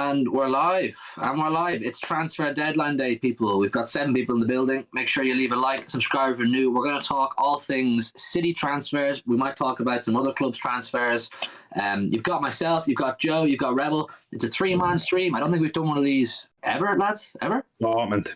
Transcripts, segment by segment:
And we're live. It's transfer deadline day, people. We've got 7 people in the building. Make sure you leave a like, subscribe if you're new. We're going to talk all things City transfers. We might talk about some other clubs' transfers. You've got myself, you've got Joe, you've got Rebel. It's a 3-man stream. I don't think we've done one of these ever, lads. Ever? Dortmund.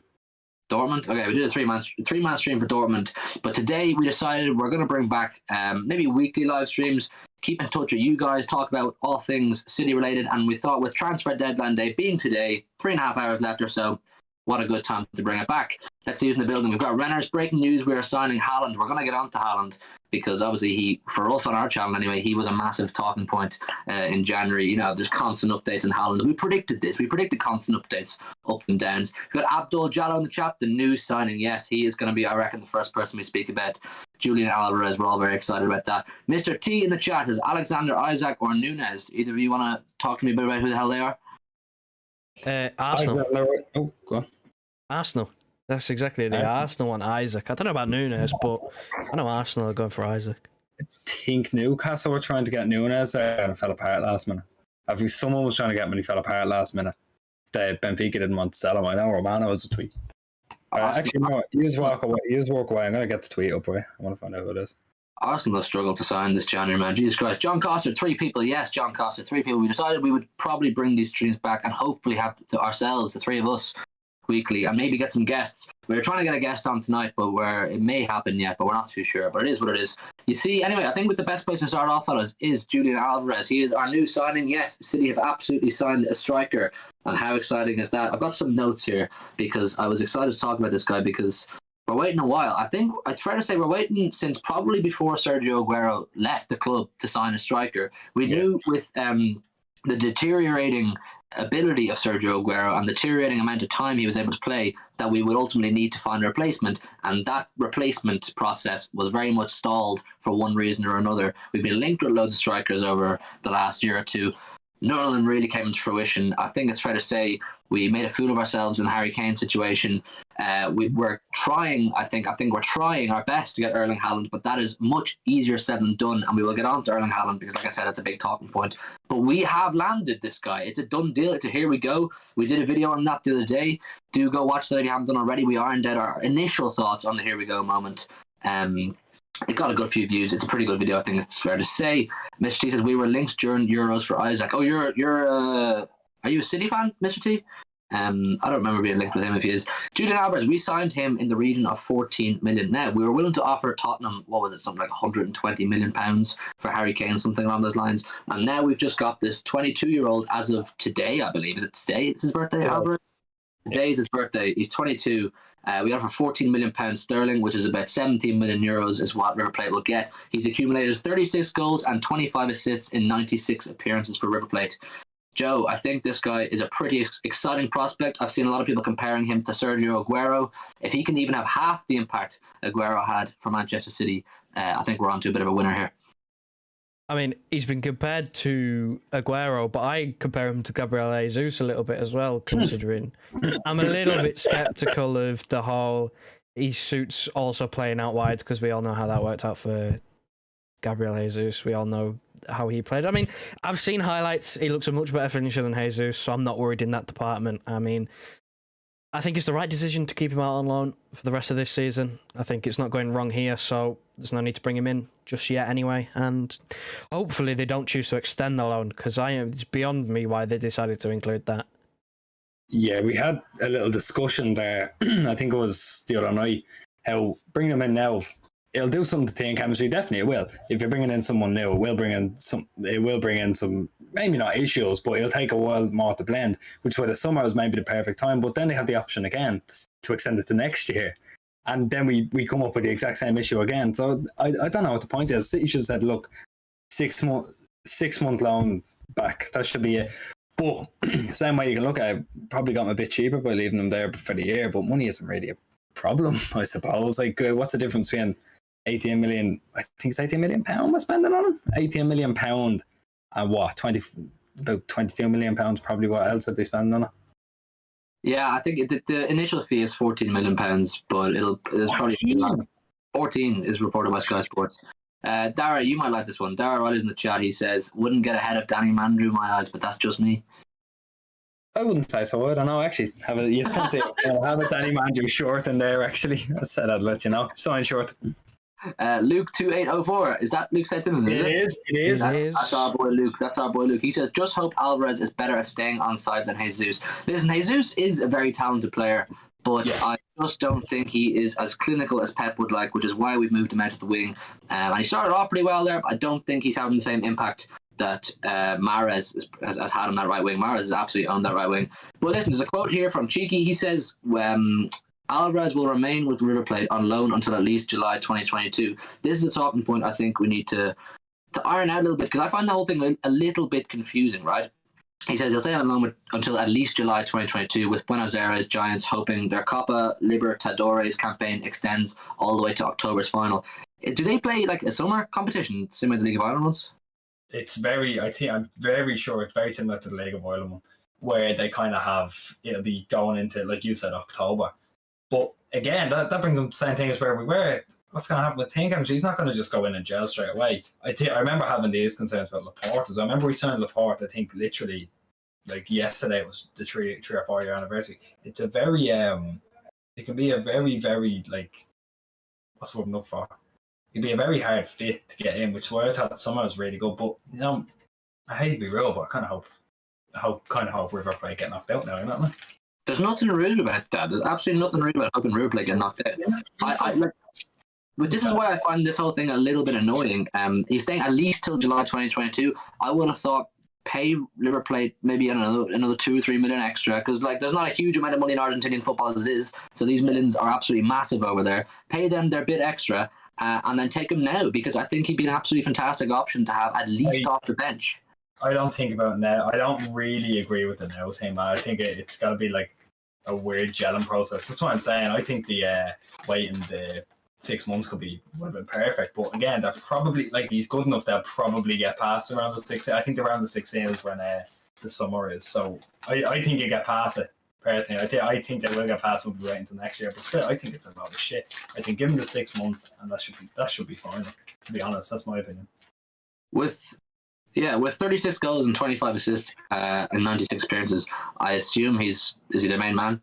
Okay, we did a 3-man stream for Dortmund. But today we decided we're going to bring back maybe weekly live streams. Keep in touch with you guys, talk about all things City related. And we thought with transfer deadline day being today, 3.5 hours left or so, what a good time to bring it back. Let's see who's in the building. We've got Renner's breaking news. We are signing Haaland. We're going to get on to Haaland because obviously for us on our channel anyway, he was a massive talking point in January. You know, there's constant updates on Haaland. We predicted this. We predicted constant updates, up and downs. We've got Abdul Jallo in the chat, the news signing. Yes, he is going to be, I reckon, the first person we speak about. Julian Alvarez, we're all very excited about that. Mr. T in the chat is Alexander Isaac or Nunez. Either of you want to talk to me a bit about who the hell they are? Arsenal. Oh, go on. Arsenal. That's exactly the Arsenal one, Isaac. I don't know about Nunez, but I know Arsenal are going for Isaac. I think Newcastle were trying to get Nunez and it fell apart last minute. I think someone was trying to get him and he fell apart last minute. The Benfica didn't want to sell him. I know Romano was a tweet. Actually, no, you just walk away. I'm going to get the tweet up, boy. I want to find out who it is. Arsenal will struggle to sign this January, man. Jesus Christ. John Coster, 3 people. Yes, John Coster, 3 people. We decided we would probably bring these streams back and hopefully have to ourselves, the 3 of us, weekly, and maybe get some guests. We were trying to get a guest on tonight, but it may happen yet, but we're not too sure. But it is what it is. You see, anyway, I think with the best place to start off, fellas, is Julian Alvarez. He is our new signing. Yes, City have absolutely signed a striker. And how exciting is that? I've got some notes here because I was excited to talk about this guy because we're waiting a while. I think it's fair to say we're waiting since probably before Sergio Aguero left the club to sign a striker. We knew with the deteriorating ability of Sergio Aguero and the deteriorating amount of time he was able to play that we would ultimately need to find a replacement, and that replacement process was very much stalled for one reason or another. We've been linked with loads of strikers over the last year or two. None of them really came into fruition. I think it's fair to say we made a fool of ourselves in the Harry Kane situation. We're trying, I think we're trying our best to get Erling Haaland, but that is much easier said than done, and we will get on to Erling Haaland because, like I said, it's a big talking point. But we have landed this guy. It's a done deal. It's a here we go. We did a video on that the other day. Do go watch that if you haven't done already. We are in dead our initial thoughts on the here we go moment. It got a good few views. It's a pretty good video, I think it's fair to say. Mr. T says we were linked during Euros for Isaac. Oh, are you a City fan, Mr. T? I don't remember being linked with him if he is. Julian Alvarez, we signed him in the region of 14 million. Now, we were willing to offer Tottenham, what was it, something like £120 million for Harry Kane, something along those lines. And now we've just got this 22-year-old as of today, I believe. Is it today? It's his birthday, Alvarez? Today is his birthday. He's 22. We offer £14 million sterling, which is about 17 million euros, is what River Plate will get. He's accumulated 36 goals and 25 assists in 96 appearances for River Plate. Joe, I think this guy is a pretty exciting prospect. I've seen a lot of people comparing him to Sergio Aguero. If he can even have half the impact Aguero had for Manchester City, I think we're on to a bit of a winner here. I mean, he's been compared to Aguero, but I compare him to Gabriel Jesus a little bit as well, considering I'm a little bit sceptical of the whole he suits also playing out wide, because we all know how that worked out for Gabriel Jesus. We all know how he played. I mean, I've seen highlights. He looks a much better finisher than Jesus, so I'm not worried in that department. I mean, I think it's the right decision to keep him out on loan for the rest of this season. I think it's not going wrong here, so there's no need to bring him in just yet anyway. And hopefully they don't choose to extend the loan, because it's beyond me why they decided to include that. Yeah, we had a little discussion there. I think it was the other night, how bringing him in now, it'll do something to team chemistry. Definitely it will. If you're bringing in someone new, it will bring in some, maybe not issues, but it'll take a while more to blend, which for the summer is maybe the perfect time. But then they have the option again to extend it to next year. And then we come up with the exact same issue again. So I don't know what the point is. City should have said, look, 6 month loan back. That should be it. But same way you can look at it, probably got him a bit cheaper by leaving him there for the year, but money isn't really a problem, I suppose. Like, what's the difference between 18 million, I think it's 18 million pound we're spending on him? 18 million pound and what? About 22 million pounds, probably what else I'd be spending on it. Yeah, I think the initial fee is £14 million, but it's probably 14 is reported by Sky Sports. Dara, you might like this one. Dara Riley's in the chat. He says, wouldn't get ahead of Danny Mandrew in my eyes, but that's just me. I wouldn't say so. I don't know. Actually, you can see have a Danny Manju short in there. Actually, I said I'd let you know. Sign short. Luke 2804. Is that Luke St. Simmons? It is. That's our boy Luke. He says, just hope Alvarez is better at staying on side than Jesus. Listen, Jesus is a very talented player, but I just don't think he is as clinical as Pep would like, which is why we've moved him out of the wing. And he started off pretty well there, but I don't think he's having the same impact that Mahrez has had on that right wing. Mahrez is absolutely on that right wing. But listen, there's a quote here from Cheeky. He says, Alvarez will remain with River Plate on loan until at least July 2022. This is a talking point I think we need to iron out a little bit, because I find the whole thing a little bit confusing, right? He says he'll stay on loan until at least July 2022, with Buenos Aires Giants hoping their Copa Libertadores campaign extends all the way to October's final. Do they play like a summer competition similar to the League of Ireland ones? I'm very sure it's very similar to the League of Ireland one, where they kind of it'll be going into, like you said, October. But again, that brings up the same thing as where we were. What's going to happen with Tinkham? He's not going to just go in and gel straight away. I remember having these concerns about Laporte. I remember we signed Laporte, I think, literally, like yesterday was the 3 or 4 year anniversary. It's a very, it can be a very, very, like, what's what I'm looking for? It'd be a very hard fit to get in, which is why I thought summer was really good. But, you know, I hate to be real, but I kind of hope River Plate get knocked out now, you know what I mean? There's nothing rude about that. There's absolutely nothing rude about hoping River Plate get knocked out. But this is why I find this whole thing a little bit annoying. He's saying at least till July 2022. I would have thought pay River Plate maybe another 2 or 3 million extra, because like there's not a huge amount of money in Argentinian football as it is. So these millions are absolutely massive over there. Pay them their bit extra, and then take him now, because I think he'd be an absolutely fantastic option to have at least off the bench. I don't think about it now. I don't really agree with the now thing, man. I think it's got to be like a weird gelling process. That's what I'm saying. I think the waiting the 6 months would have been perfect. But again, that probably, like, he's good enough, they'll probably get past around the 16. I think around the 16 is when the summer is. So I think you get past it. Personally, I think they will get past. We'll be waiting until next year. But still, I think it's a lot of shit. I think give him the 6 months, and that should be fine. To be honest, that's my opinion. With 36 goals and 25 assists and 96 appearances, I assume is he the main man?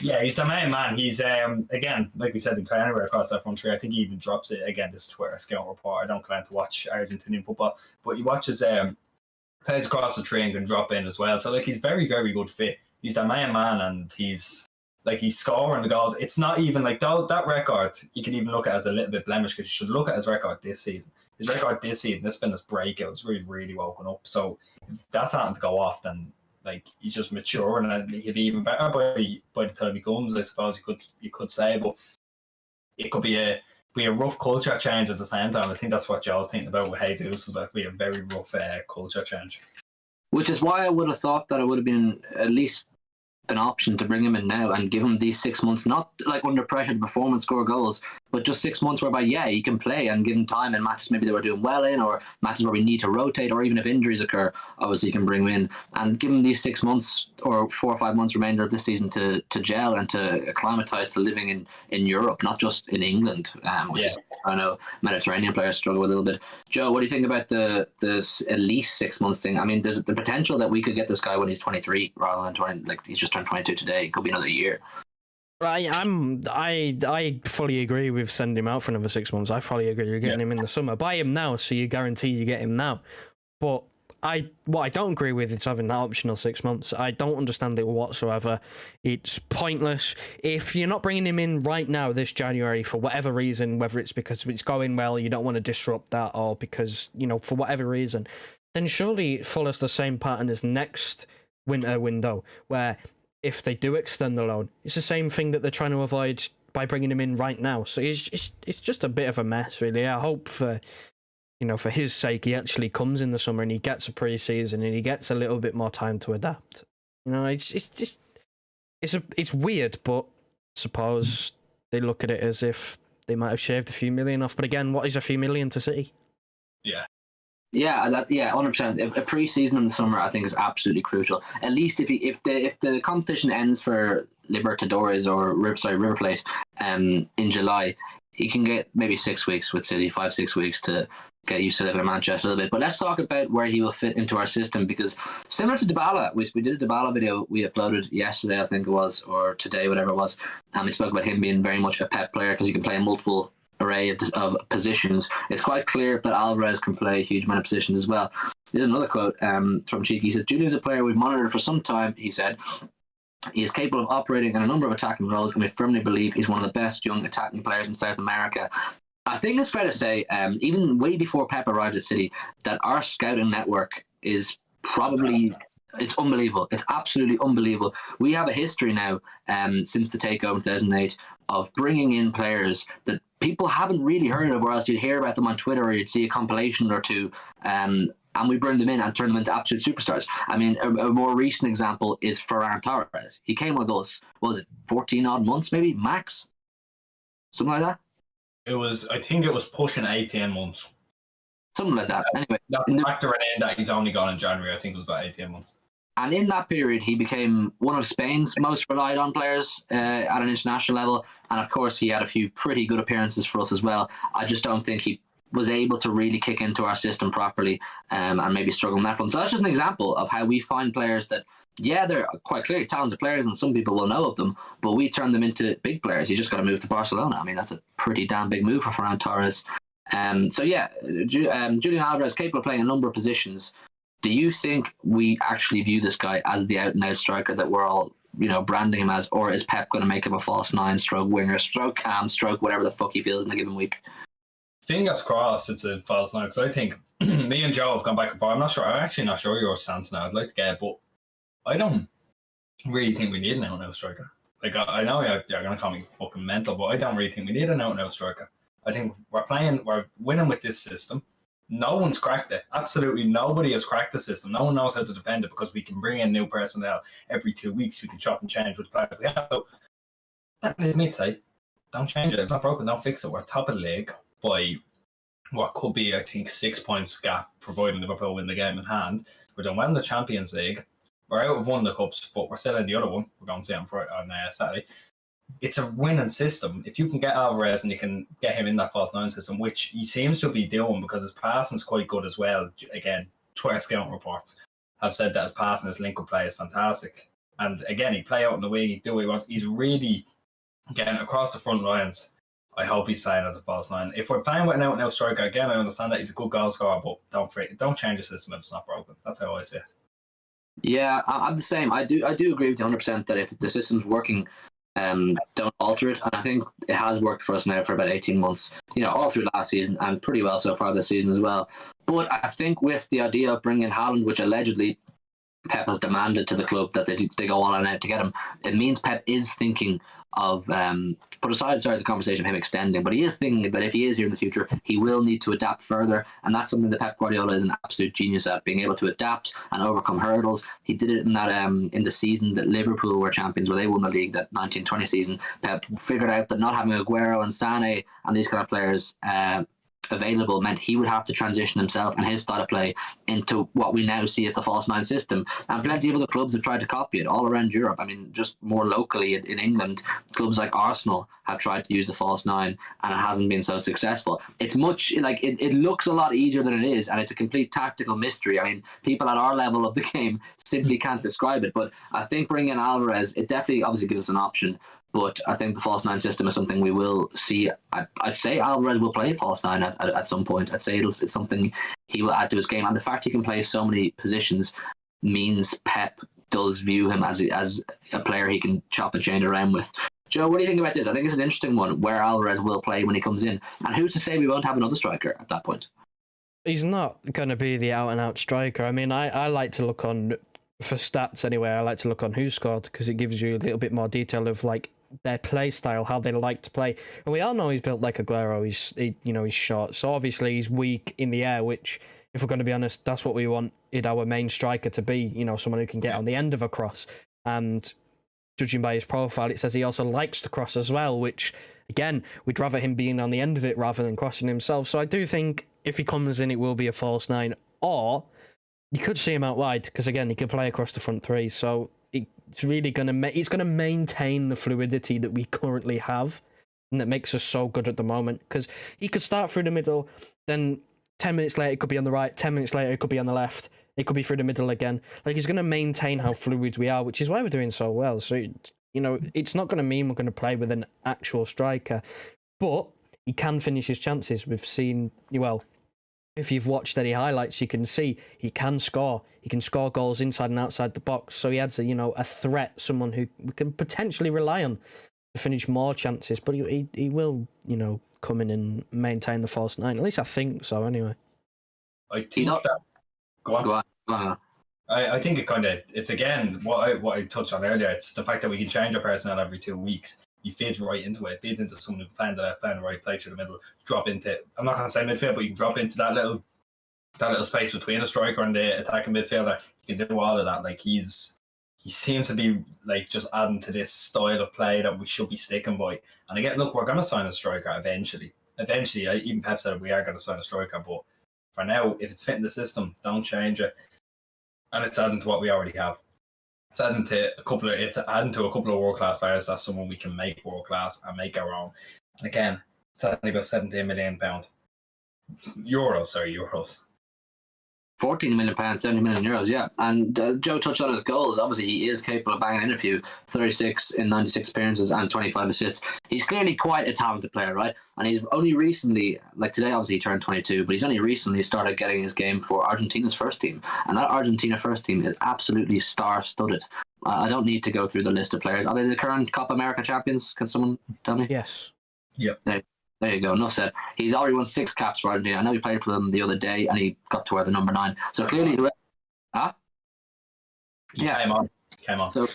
Yeah, he's the main man. He's again, like we said, he can play anywhere across that front three. I think he even drops it again. This Twitter scout report. I don't claim to watch Argentinian football, but he watches plays across the tree and can drop in as well. So like he's very, very good fit. He's the main man, and he's scoring the goals. It's not even like that record. You can even look at it as a little bit blemish, because you should look at his record this season. His record this season, this has been his breakout. Where he's really woken up. So if that's starting to go off, then like he's just maturing, and he'll be even better by the time he comes, I suppose you could say. But it could be a rough culture change at the same time. I think that's what Joel's thinking about with Jesus, is about be a very rough culture change. Which is why I would have thought that it would have been at least an option to bring him in now and give him these 6 months, not like under pressure to perform and score goals, but just 6 months whereby, he can play, and give him time in matches maybe they were doing well in, or matches where we need to rotate, or even if injuries occur, obviously you can bring him in and give him these 6 months or 4 or 5 months remainder of this season to gel and to acclimatise to living in Europe, not just in England, which is, I know Mediterranean players struggle with a little bit. Joe, what do you think about the at least 6 months thing? I mean, there's the potential that we could get this guy when he's 23 rather than 20, like he's just turned 22 today. It could be another year. I fully agree with sending him out for another 6 months. I fully agree. You're getting him in the summer. Buy him now, so you guarantee you get him now. But what I don't agree with is having that optional 6 months. I don't understand it whatsoever. It's pointless. If you're not bringing him in right now this January for whatever reason, whether it's because it's going well, you don't want to disrupt that, or because, for whatever reason, then surely it follows the same pattern as next winter window, where if they do extend the loan, it's the same thing that they're trying to avoid by bringing him in right now. So it's just a bit of a mess, really. I hope for his sake, he actually comes in the summer and he gets a pre-season and he gets a little bit more time to adapt. It's weird, but I suppose they look at it as if they might have shaved a few million off. But again, what is a few million to City? Yeah. Yeah, 100%. A pre-season in the summer, I think, is absolutely crucial. At least if the competition ends for Libertadores or River Plate in July, he can get maybe 6 weeks with City, 5-6 weeks to get used to living in Manchester a little bit. But let's talk about where he will fit into our system, because similar to Dybala, we did a Dybala video we uploaded yesterday, I think it was, or today, whatever it was, and we spoke about him being very much a Pep player because he can play a multiple array of positions. It's quite clear that Alvarez can play a huge amount of positions as well. There's another quote from Cheeky. He says, Julian's a player we've monitored for some time, he said. He is capable of operating in a number of attacking roles, and we firmly believe he's one of the best young attacking players in South America. I think it's fair to say, even way before Pep arrived at City, that our scouting network is probably, it's unbelievable. It's absolutely unbelievable. We have a history now, since the takeover in 2008, of bringing in players that people haven't really heard of, or else you'd hear about them on Twitter, or you'd see a compilation or two, and we bring them in and turn them into absolute superstars. I mean, a more recent example is Ferran Torres. He came with us, what was it, 14 odd months maybe, max? Something like that? I think it was pushing 18 months. Something like that. Anyway. That's factoring in that he's only gone in January. I think it was about 18 months. And in that period, he became one of Spain's most relied on players at an international level. And of course, he had a few pretty good appearances for us as well. I just don't think he was able to really kick into our system properly, and maybe struggle on that front. So that's just an example of how we find players that, yeah, they're quite clearly talented players and some people will know of them, but we turn them into big players. You just got to move to Barcelona. I mean, that's a pretty damn big move for Ferran Torres. So yeah, Julian Alvarez, capable of playing a number of positions. Do you think we actually view this guy as the out-and-out striker that we're all, branding him as, or is Pep going to make him a false nine, stroke winger, stroke cam, stroke whatever the fuck he feels in a given week? Fingers crossed it's a false nine, because I think me and Joe have gone back and forth. I'm actually not sure your stance now. I'd like to get it, but I don't really think we need an out-and-out striker. Like, I know you're going to call me fucking mental, but I don't really think we need an out-and-out striker. I think we're winning with this system. No one's cracked it. Absolutely nobody has cracked the system. No one knows how to defend it, because we can bring in new personnel every 2 weeks. We can chop and change with the players we have. So that is me to say, don't change it. If it's not broken, don't fix it. We're top of the league by what could be, I think, 6 points gap, providing Liverpool win the game in hand. We're doing well in the Champions League. We're out of one of the cups, but we're still in the other one. We're going to see on Saturday. It's a winning system. If you can get Alvarez and you can get him in that false nine system, which he seems to be doing because his passing's quite good as well. Again, Twitter scouting reports have said that his passing, his link-up play is fantastic. And again, he play out in the wing, he do what he wants. He's really getting across the front lines. I hope he's playing as a false nine. If we're playing with an out-and-out striker, again, I understand that he's a good goal scorer, but don't change the system if it's not broken. That's how I see it. Yeah, I'm the same. I do agree with you 100% that if the system's working, don't alter it. And I think it has worked for us now for about 18 months, all through last season and pretty well so far this season as well. But I think with the idea of bringing in Haaland, which allegedly Pep has demanded to the club that they go all out to get him, it means Pep is thinking of put aside the conversation of him extending, but he is thinking that if he is here in the future, he will need to adapt further, and that's something that Pep Guardiola is an absolute genius at, being able to adapt and overcome hurdles. He did it in that in the season that Liverpool were champions, where they won the league, that 1920 season. Pep figured out that not having Aguero and Sané and these kind of players available meant he would have to transition himself and his style of play into what we now see as the false nine system. And plenty of other clubs have tried to copy it all around Europe. I mean, just more locally in England, clubs like Arsenal have tried to use the false nine and it hasn't been so successful. It's much like it looks a lot easier than it is, and it's a complete tactical mystery. I mean, people at our level of the game simply can't describe it. But I think bringing in Alvarez, it definitely obviously gives us an option. But I think the false nine system is something we will see. I'd say Alvarez will play false nine at some point. I'd say it's something he will add to his game. And the fact he can play so many positions means Pep does view him as a player he can chop and change around with. Joe, what do you think about this? I think it's an interesting one where Alvarez will play when he comes in. And who's to say we won't have another striker at that point? He's not going to be the out-and-out striker. I mean, I like to look on, for stats anyway, I like to look on who scored, because it gives you a little bit more detail of like their play style, how they like to play. And we all know he's built like Aguero. He's short, so obviously he's weak in the air, which, if we're going to be honest, that's what we wanted our main striker to be, someone who can get on the end of a cross. And judging by his profile, it says he also likes to cross as well, which, again, we'd rather him being on the end of it rather than crossing himself. So I do think if he comes in, it will be a false nine, or you could see him out wide, because again, he can play across the front three. So it's really it's going to maintain the fluidity that we currently have, and that makes us so good at the moment. Because he could start through the middle, then 10 minutes later, it could be on the right. 10 minutes later, it could be on the left. It could be through the middle again. Like, he's going to maintain how fluid we are, which is why we're doing so well. So, you know, it's not going to mean we're going to play with an actual striker, but he can finish his chances. We've seen, well, if you've watched any highlights, you can see he can score. He can score goals inside and outside the box. So he adds a threat, someone who we can potentially rely on to finish more chances. But he will, come in and maintain the false nine. At least I think so, anyway. I think that. Go on. I think it's again what I touched on earlier. It's the fact that we can change our personnel every 2 weeks. He feeds right into it. Feeds into someone who's playing the right, play through the middle, drop into. I'm not going to say midfield, but you can drop into that little space between a striker and the attacking midfielder. You can do all of that. Like he seems to be like just adding to this style of play that we should be sticking by. And again, look, we're going to sign a striker eventually. Eventually, even Pep said we are going to sign a striker, but for now, if it's fitting the system, don't change it. And it's adding to what we already have. It's adding to a couple of world-class players. That's someone we can make world-class and make our own. And again, it's only about £17 million. Euros. 14 million pounds, 70 million euros, yeah. And Joe touched on his goals. Obviously, he is capable of banging in a few, 36 in 96 appearances and 25 assists. He's clearly quite a talented player, right? And he's only recently, like today, obviously he turned 22, but he's only recently started getting his game for Argentina's first team. And that Argentina first team is absolutely star-studded. I don't need to go through the list of players. Are they the current Copa America champions? Can someone tell me? Yes. Yep. There you go. Enough said. He's already won 6 caps for Argentina. I know he played for them the other day, and he got to wear the number 9. So clearly, Came on. So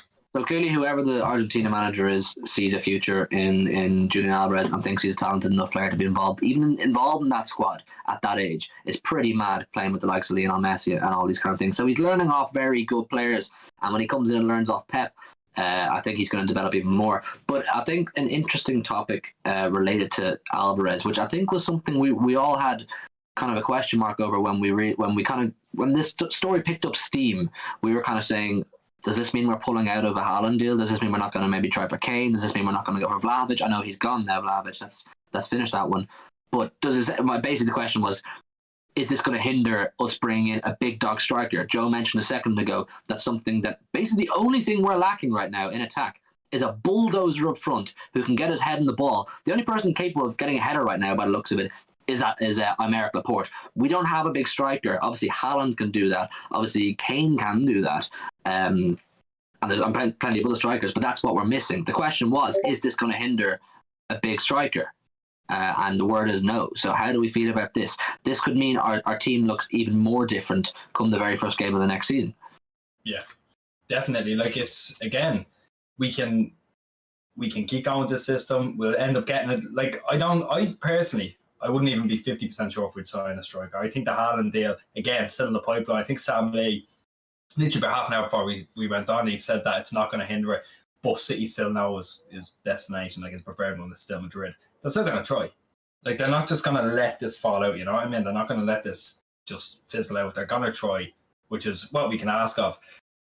clearly, whoever the Argentina manager is sees a future in Julian Alvarez and thinks he's a talented enough player to be involved in that squad at that age. It's pretty mad playing with the likes of Lionel Messi and all these kind of things. So he's learning off very good players, and when he comes in and learns off Pep, I think he's going to develop even more. But I think an interesting topic related to Alvarez, which I think was something we all had kind of a question mark over when this story picked up steam. We were kind of saying, does this mean we're pulling out of a Haaland deal? Does this mean we're not going to maybe try for Kane? Does this mean we're not going to go for Vlahovic? I know he's gone now, Vlahovic. That's finished that one. But basically the question was, is this going to hinder us bringing in a big dog striker? Joe mentioned a second ago that's something that basically the only thing we're lacking right now in attack is a bulldozer up front who can get his head in the ball. The only person capable of getting a header right now, by the looks of it, is Aymeric Laporte. We don't have a big striker. Obviously, Haaland can do that. Obviously, Kane can do that. And there's plenty of other strikers, but that's what we're missing. The question was, is this going to hinder a big striker? And the word is no. So how do we feel about this? This could mean our team looks even more different come the very first game of the next season. Yeah, definitely. Like, it's, again, we can keep going with this system. We'll end up getting it. Like, I personally wouldn't even be 50% sure if we'd sign a striker. I think the Haaland deal, again, still in the pipeline. I think Sam Lay, literally about half an hour before we went on, he said that it's not going to hinder it. But City still knows his destination, like his preferred one is still Madrid. They're still going to try. Like, they're not just going to let this fall out, you know what I mean? They're not going to let this just fizzle out. They're going to try, which is what we can ask of.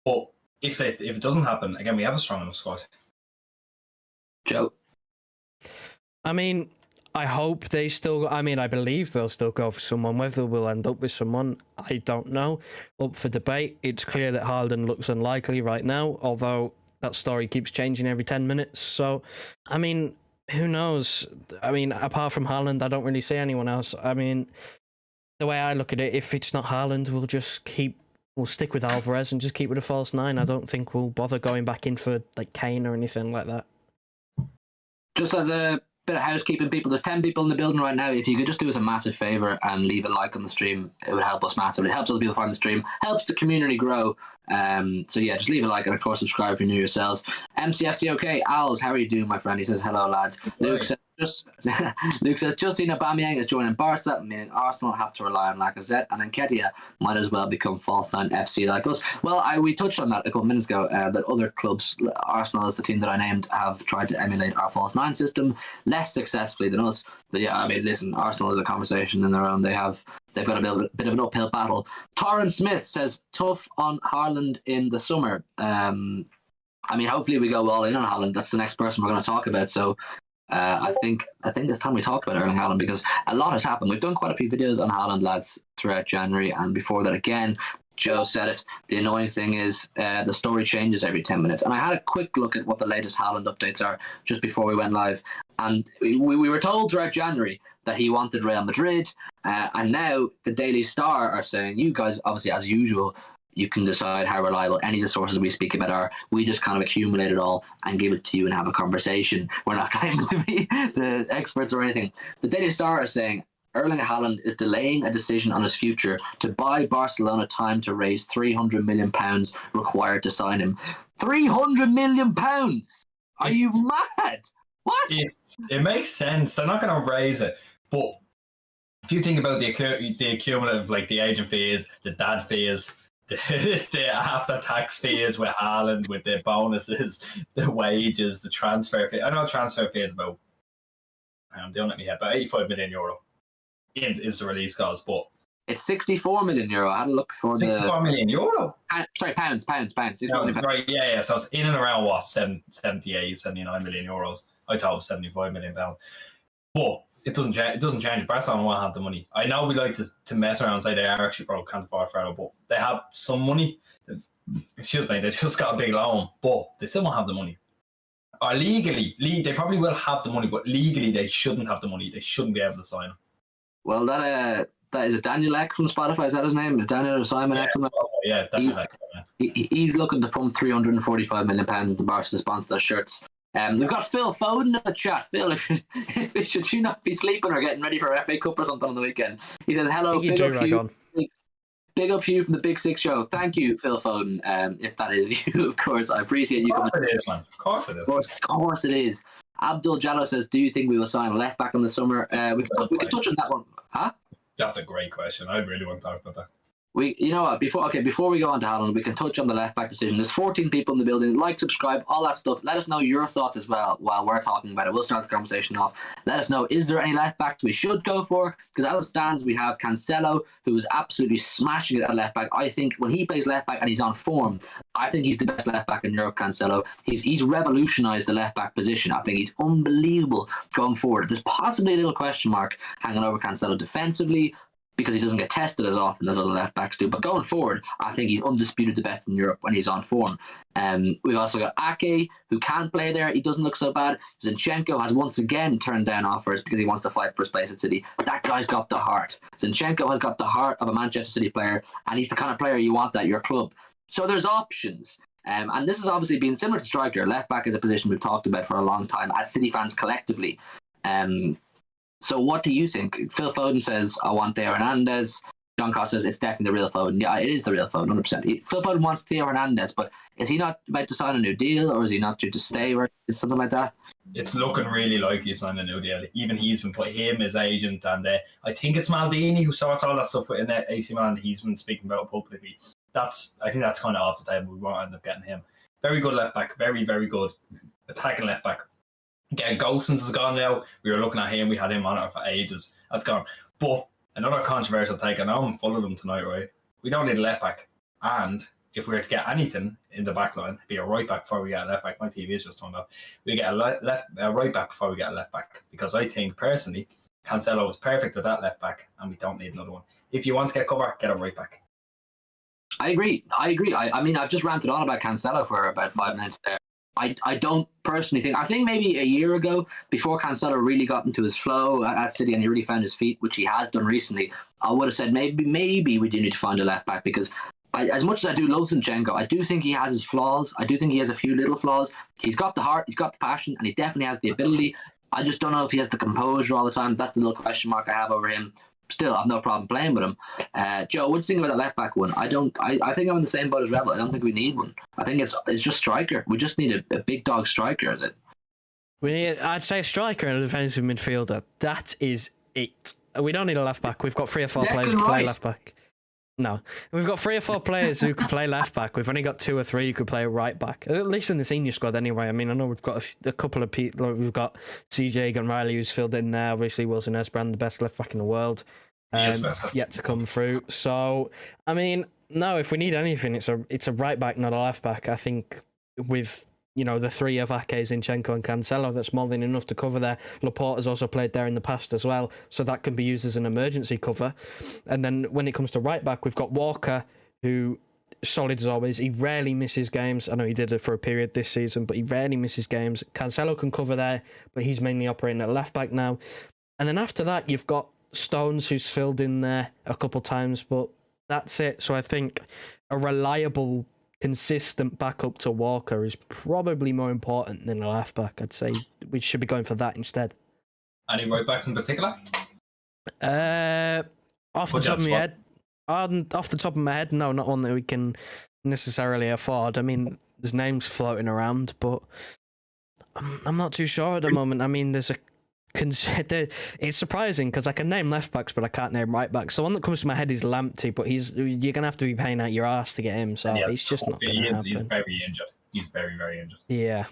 But if it doesn't happen, again, we have a strong enough squad. Joe? I mean, I hope I believe they'll still go for someone. Whether we'll end up with someone, I don't know. Up for debate. It's clear that Haaland looks unlikely right now, although that story keeps changing every 10 minutes. So, I mean, who knows? I mean, apart from Haaland, I don't really see anyone else. I mean, the way I look at it, if it's not Haaland, we'll stick with Alvarez and just keep with a false 9. I don't think we'll bother going back in for like Kane or anything like that. Just as a bit of housekeeping, people, there's 10 people in the building right now. If you could just do us a massive favour and leave a like on the stream, it would help us massively. It helps other people find the stream, helps the community grow. So yeah, just leave a like and of course subscribe if you're new yourselves. MCFC, okay. Als, how are you doing, my friend? He says hello, lads. Luke says just seen Aubameyang is joining Barca, meaning Arsenal have to rely on Lacazette, and Nketiah might as well become false 9 FC like us. Well, we touched on that a couple minutes ago, that other clubs, Arsenal is the team that I named, have tried to emulate our false 9 system less successfully than us. But yeah, I mean, listen, Arsenal is a conversation in their own. They've got a bit of an uphill battle. Torrin Smith says tough on Haaland in the summer. I mean, hopefully we go all in on Haaland. That's the next person we're going to talk about. So I think it's time we talk about Erling Haaland because a lot has happened. We've done quite a few videos on Haaland, lads, throughout January, and before that again. Joe said it. The annoying thing is the story changes every 10 minutes. And I had a quick look at what the latest Haaland updates are just before we went live. And we were told throughout January that he wanted Real Madrid. And now the Daily Star are saying, you guys, obviously, as usual, you can decide how reliable any of the sources we speak about are. We just kind of accumulate it all and give it to you and have a conversation. We're not claiming to be the experts or anything. The Daily Star are saying, Erling Haaland is delaying a decision on his future to buy Barcelona time to raise £300 million required to sign him. £300 million? Are you mad? What? It makes sense. They're not going to raise it. But if you think about the accumulative, like the agent fees, the dad fees, the after-tax fees with Haaland, with the bonuses, the wages, the transfer fee. I know transfer fee is about, don't let me head, about €85 million. Is the release cost, but it's €64 million. I had a look before. €64 million. Sorry, pounds. No, right, yeah. So it's in and around what 78, 79 million euros. I thought it was £75 million. But it doesn't change. It doesn't change. Barcelona won't have the money. I know we like to mess around and say they are actually probably can't afford Ferro, but they have some money. Excuse me, they just got a big loan, but they still won't have the money. Or legally, they probably will have the money, but legally they shouldn't have the money. They shouldn't be able to sign him. Well, that is a Daniel Ek from Spotify. Is that his name? Is Daniel or Simon Ek? Yeah, Daniel Ek. He's looking to pump £345 million into Barca to sponsor their shirts. We've got Phil Foden in the chat. Phil, should you not be sleeping or getting ready for FA Cup or something on the weekend? He says, hello, big up you from the Big Six show. Thank you, Phil Foden. If that is you, of course. I appreciate you coming. Of course it is, man. Of course it is. Of course it is. Abdul Jallo says, do you think we will sign a left back in the summer? We can touch on that one. Huh? That's a great question. I really want to talk about that. You know what? Before we go on to Haaland, we can touch on the left back decision. There's 14 people in the building. Like, subscribe, all that stuff. Let us know your thoughts as well while we're talking about it. We'll start the conversation off. Let us know, is there any left backs we should go for? Because as it stands, we have Cancelo, who is absolutely smashing it at left back. I think when he plays left back and he's on form, I think he's the best left back in Europe, Cancelo. He's revolutionised the left back position. I think he's unbelievable going forward. There's possibly a little question mark hanging over Cancelo defensively, because he doesn't get tested as often as other left backs do. But going forward, I think he's undisputed the best in Europe when he's on form. We've also got Ake, who can play there. He doesn't look so bad. Zinchenko has once again turned down offers because he wants to fight for his place at City. That guy's got the heart. Zinchenko has got the heart of a Manchester City player, and he's the kind of player you want at your club. So there's options. And this has obviously been similar to striker. Left back is a position we've talked about for a long time as City fans collectively. So what do you think? Phil Foden says, I want Theo Hernandez. John Costa says, it's definitely the real Foden. Yeah, it is the real Foden, 100%. Phil Foden wants Theo Hernandez, but is he not about to sign a new deal, or is he not due to stay, or something like that? It's looking really like he's signing a new deal. Even he's been putting him, his agent, and I think it's Maldini who sorts all that stuff in AC Milan. He's been speaking about it publicly. I think that's kind of off the table. We won't end up getting him. Very good left back. Very, very good attacking left back. Again, Gosens is gone now. We were looking at him. We had him on it for ages. That's gone. But another controversial take. I know I'm full of them tonight, right? We don't need a left back. And if we were to get anything in the back line, be a right back before we get a left back. My TV is just turned off. We get a right back before we get a left back. Because I think, personally, Cancelo is perfect at that left back, and we don't need another one. If you want to get cover, get a right back. I agree. I mean, I've just ranted on about Cancelo for about 5 minutes there. I don't personally think. I think maybe a year ago, before Cancelo really got into his flow at City and he really found his feet, which he has done recently, I would have said maybe we do need to find a left back, because as much as I do love Zinchenko, I do think he has his flaws. I do think he has a few little flaws. He's got the heart, he's got the passion, and he definitely has the ability. I just don't know if he has the composure all the time. That's the little question mark I have over him. Still, I've no problem playing with him. Joe, what do you think about that left back one? I think I'm in the same boat as Rebel. I don't think we need one. I think it's just striker. We just need a big dog striker, is it? I'd say a striker and a defensive midfielder. That is it. We don't need a left back. We've got 3 or 4 players who can play left back. No, we've got 3 or 4 players who can play left back. We've only got 2 or 3 who could play right back. At least in the senior squad, anyway. I mean, I know we've got a couple of people. We've got CJ Gunriley who's filled in there. Obviously, Wilson Esbrand, the best left back in the world. Yet to come through. So, I mean, no, if we need anything, it's a right back, not a left back. I think with the three of Ake, Zinchenko and Cancelo. That's more than enough to cover there. Laporte has also played there in the past as well, so that can be used as an emergency cover. And then when it comes to right back, we've got Walker, who, solid as always, he rarely misses games. I know he did it for a period this season, but he rarely misses games. Cancelo can cover there, but he's mainly operating at left back now. And then after that, you've got Stones, who's filled in there a couple times, but that's it. So I think a reliable, consistent backup to Walker is probably more important than a left back. I'd say we should be going for that instead. Any right backs in particular? Off the top of my head, no, not one that we can necessarily afford. I mean, there's names floating around, but I'm not too sure at the moment. I mean, it's surprising because I can name left backs, but I can't name right backs. The one that comes to my head is Lamptey, but you're gonna have to be paying out your ass to get him. So he's just not. He's very injured. He's very, very injured. Yeah.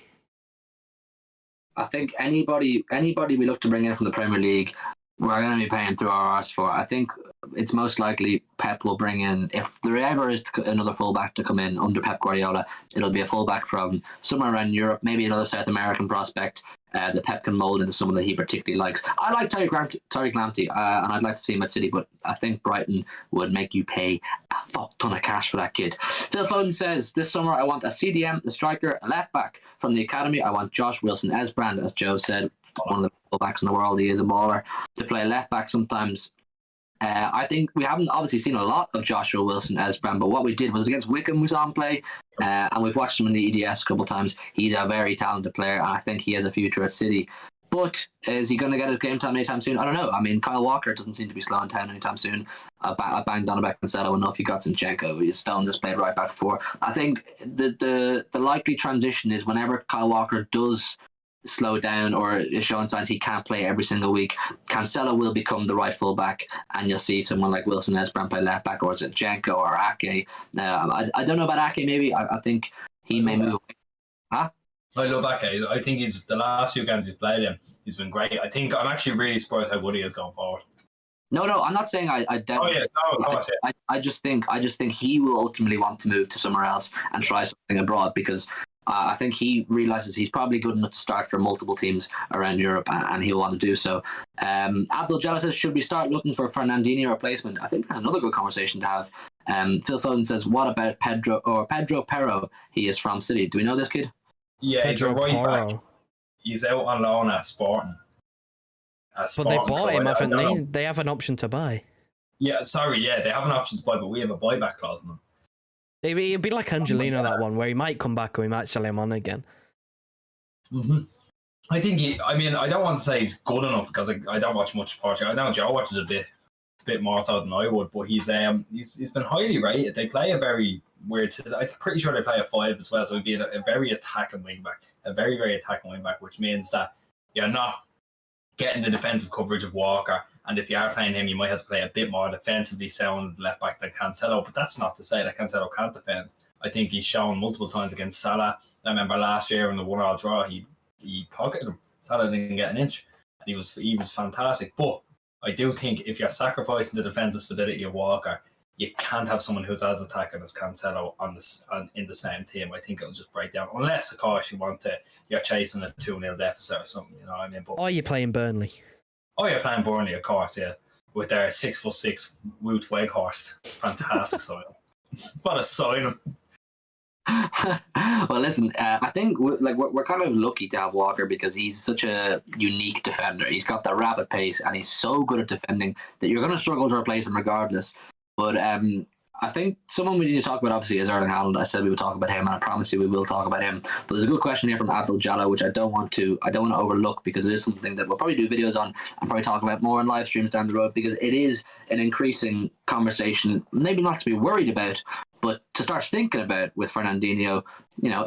I think anybody we look to bring in from the Premier League, we're going to be paying through our arse for. I think it's most likely Pep will bring in, if there ever is another fullback to come in under Pep Guardiola, it'll be a fullback from somewhere around Europe, maybe another South American prospect that Pep can mould into someone that he particularly likes. I like Tariq Lamptey, and I'd like to see him at City, but I think Brighton would make you pay a fuck ton of cash for that kid. Phil Foden says, this summer I want a CDM, a striker, a left back from the academy. I want Josh Wilson-Esbrand, as Joe said, one of the fullbacks in the world. He is a baller, to play left back sometimes. I think we haven't obviously seen a lot of Joshua Wilson-Esbrand, but what we did was against Wickham we saw him play, and we've watched him in the EDS a couple of times. He's a very talented player, and I think he has a future at City. But is he going to get his game time anytime soon? I don't know. I mean, Kyle Walker doesn't seem to be slowing down anytime soon. I banged on about Cancelo enough. You got Zinchenko. Stones has played right back before. I think the likely transition is whenever Kyle Walker does slow down or is showing signs he can't play every single week, Cancelo will become the right fullback, and you'll see someone like Wilson-Esbrand play left back, or Zinchenko or Ake. I don't know about Ake. Maybe I think he may move. Huh? I love Ake. I think he's the last few games he's played in, he's been great. I think I'm actually really surprised how good he is going forward. No, I'm not saying I don't. Oh yeah, no, of course, yeah. I just think he will ultimately want to move to somewhere else and try something abroad, because I think he realizes he's probably good enough to start for multiple teams around Europe, and he'll want to do so. Abdul Jalal says, should we start looking for a Fernandinho replacement? I think that's another good conversation to have. Phil Foden says, what about Pedro Pero? He is from City. Do we know this kid? Yeah, he's a right back. He's out on loan at Sporting. But they bought him, haven't they? They have an option to buy. Yeah, sorry, yeah, they have an option to buy, but we have a buyback clause in them. It'd be like Angelino, that one, where he might come back or we might sell him on again. Mm-hmm. I think I don't want to say he's good enough because I don't watch much Portugal. I know Joe watches a bit more so than I would, but he's been highly rated. They play a very weird system. I'm pretty sure they play a 5 as well, so it'd be a very attacking wing back, a very, very attacking wing back, which means that you're not getting the defensive coverage of Walker, and if you are playing him, you might have to play a bit more defensively sound left back than Cancelo, but that's not to say that Cancelo can't defend. I think he's shown multiple times against Salah. I remember last year in the 1-1 draw, he pocketed him. Salah didn't get an inch, and he was fantastic. But I do think if you're sacrificing the defensive stability of Walker, you can't have someone who's as attacking as Cancelo in the same team. I think it'll just break down, unless of course you're chasing a 2-0 deficit or something. You know what I mean? But, or you're playing Burnley. Oh, you're playing Burnley, of course, yeah, with their 6'6" Wout Weghorst. Fantastic sign. What a sign! Well, listen, I think we're kind of lucky to have Walker because he's such a unique defender. He's got the rapid pace and he's so good at defending that you're going to struggle to replace him regardless. But I think someone we need to talk about obviously is Erling Haaland. I said we would talk about him, and I promise you we will talk about him. But there's a good question here from Abdul Jalal, which I don't want to overlook, because it is something that we'll probably do videos on and probably talk about more in live streams down the road, because it is an increasing conversation, maybe not to be worried about, but to start thinking about with Fernandinho,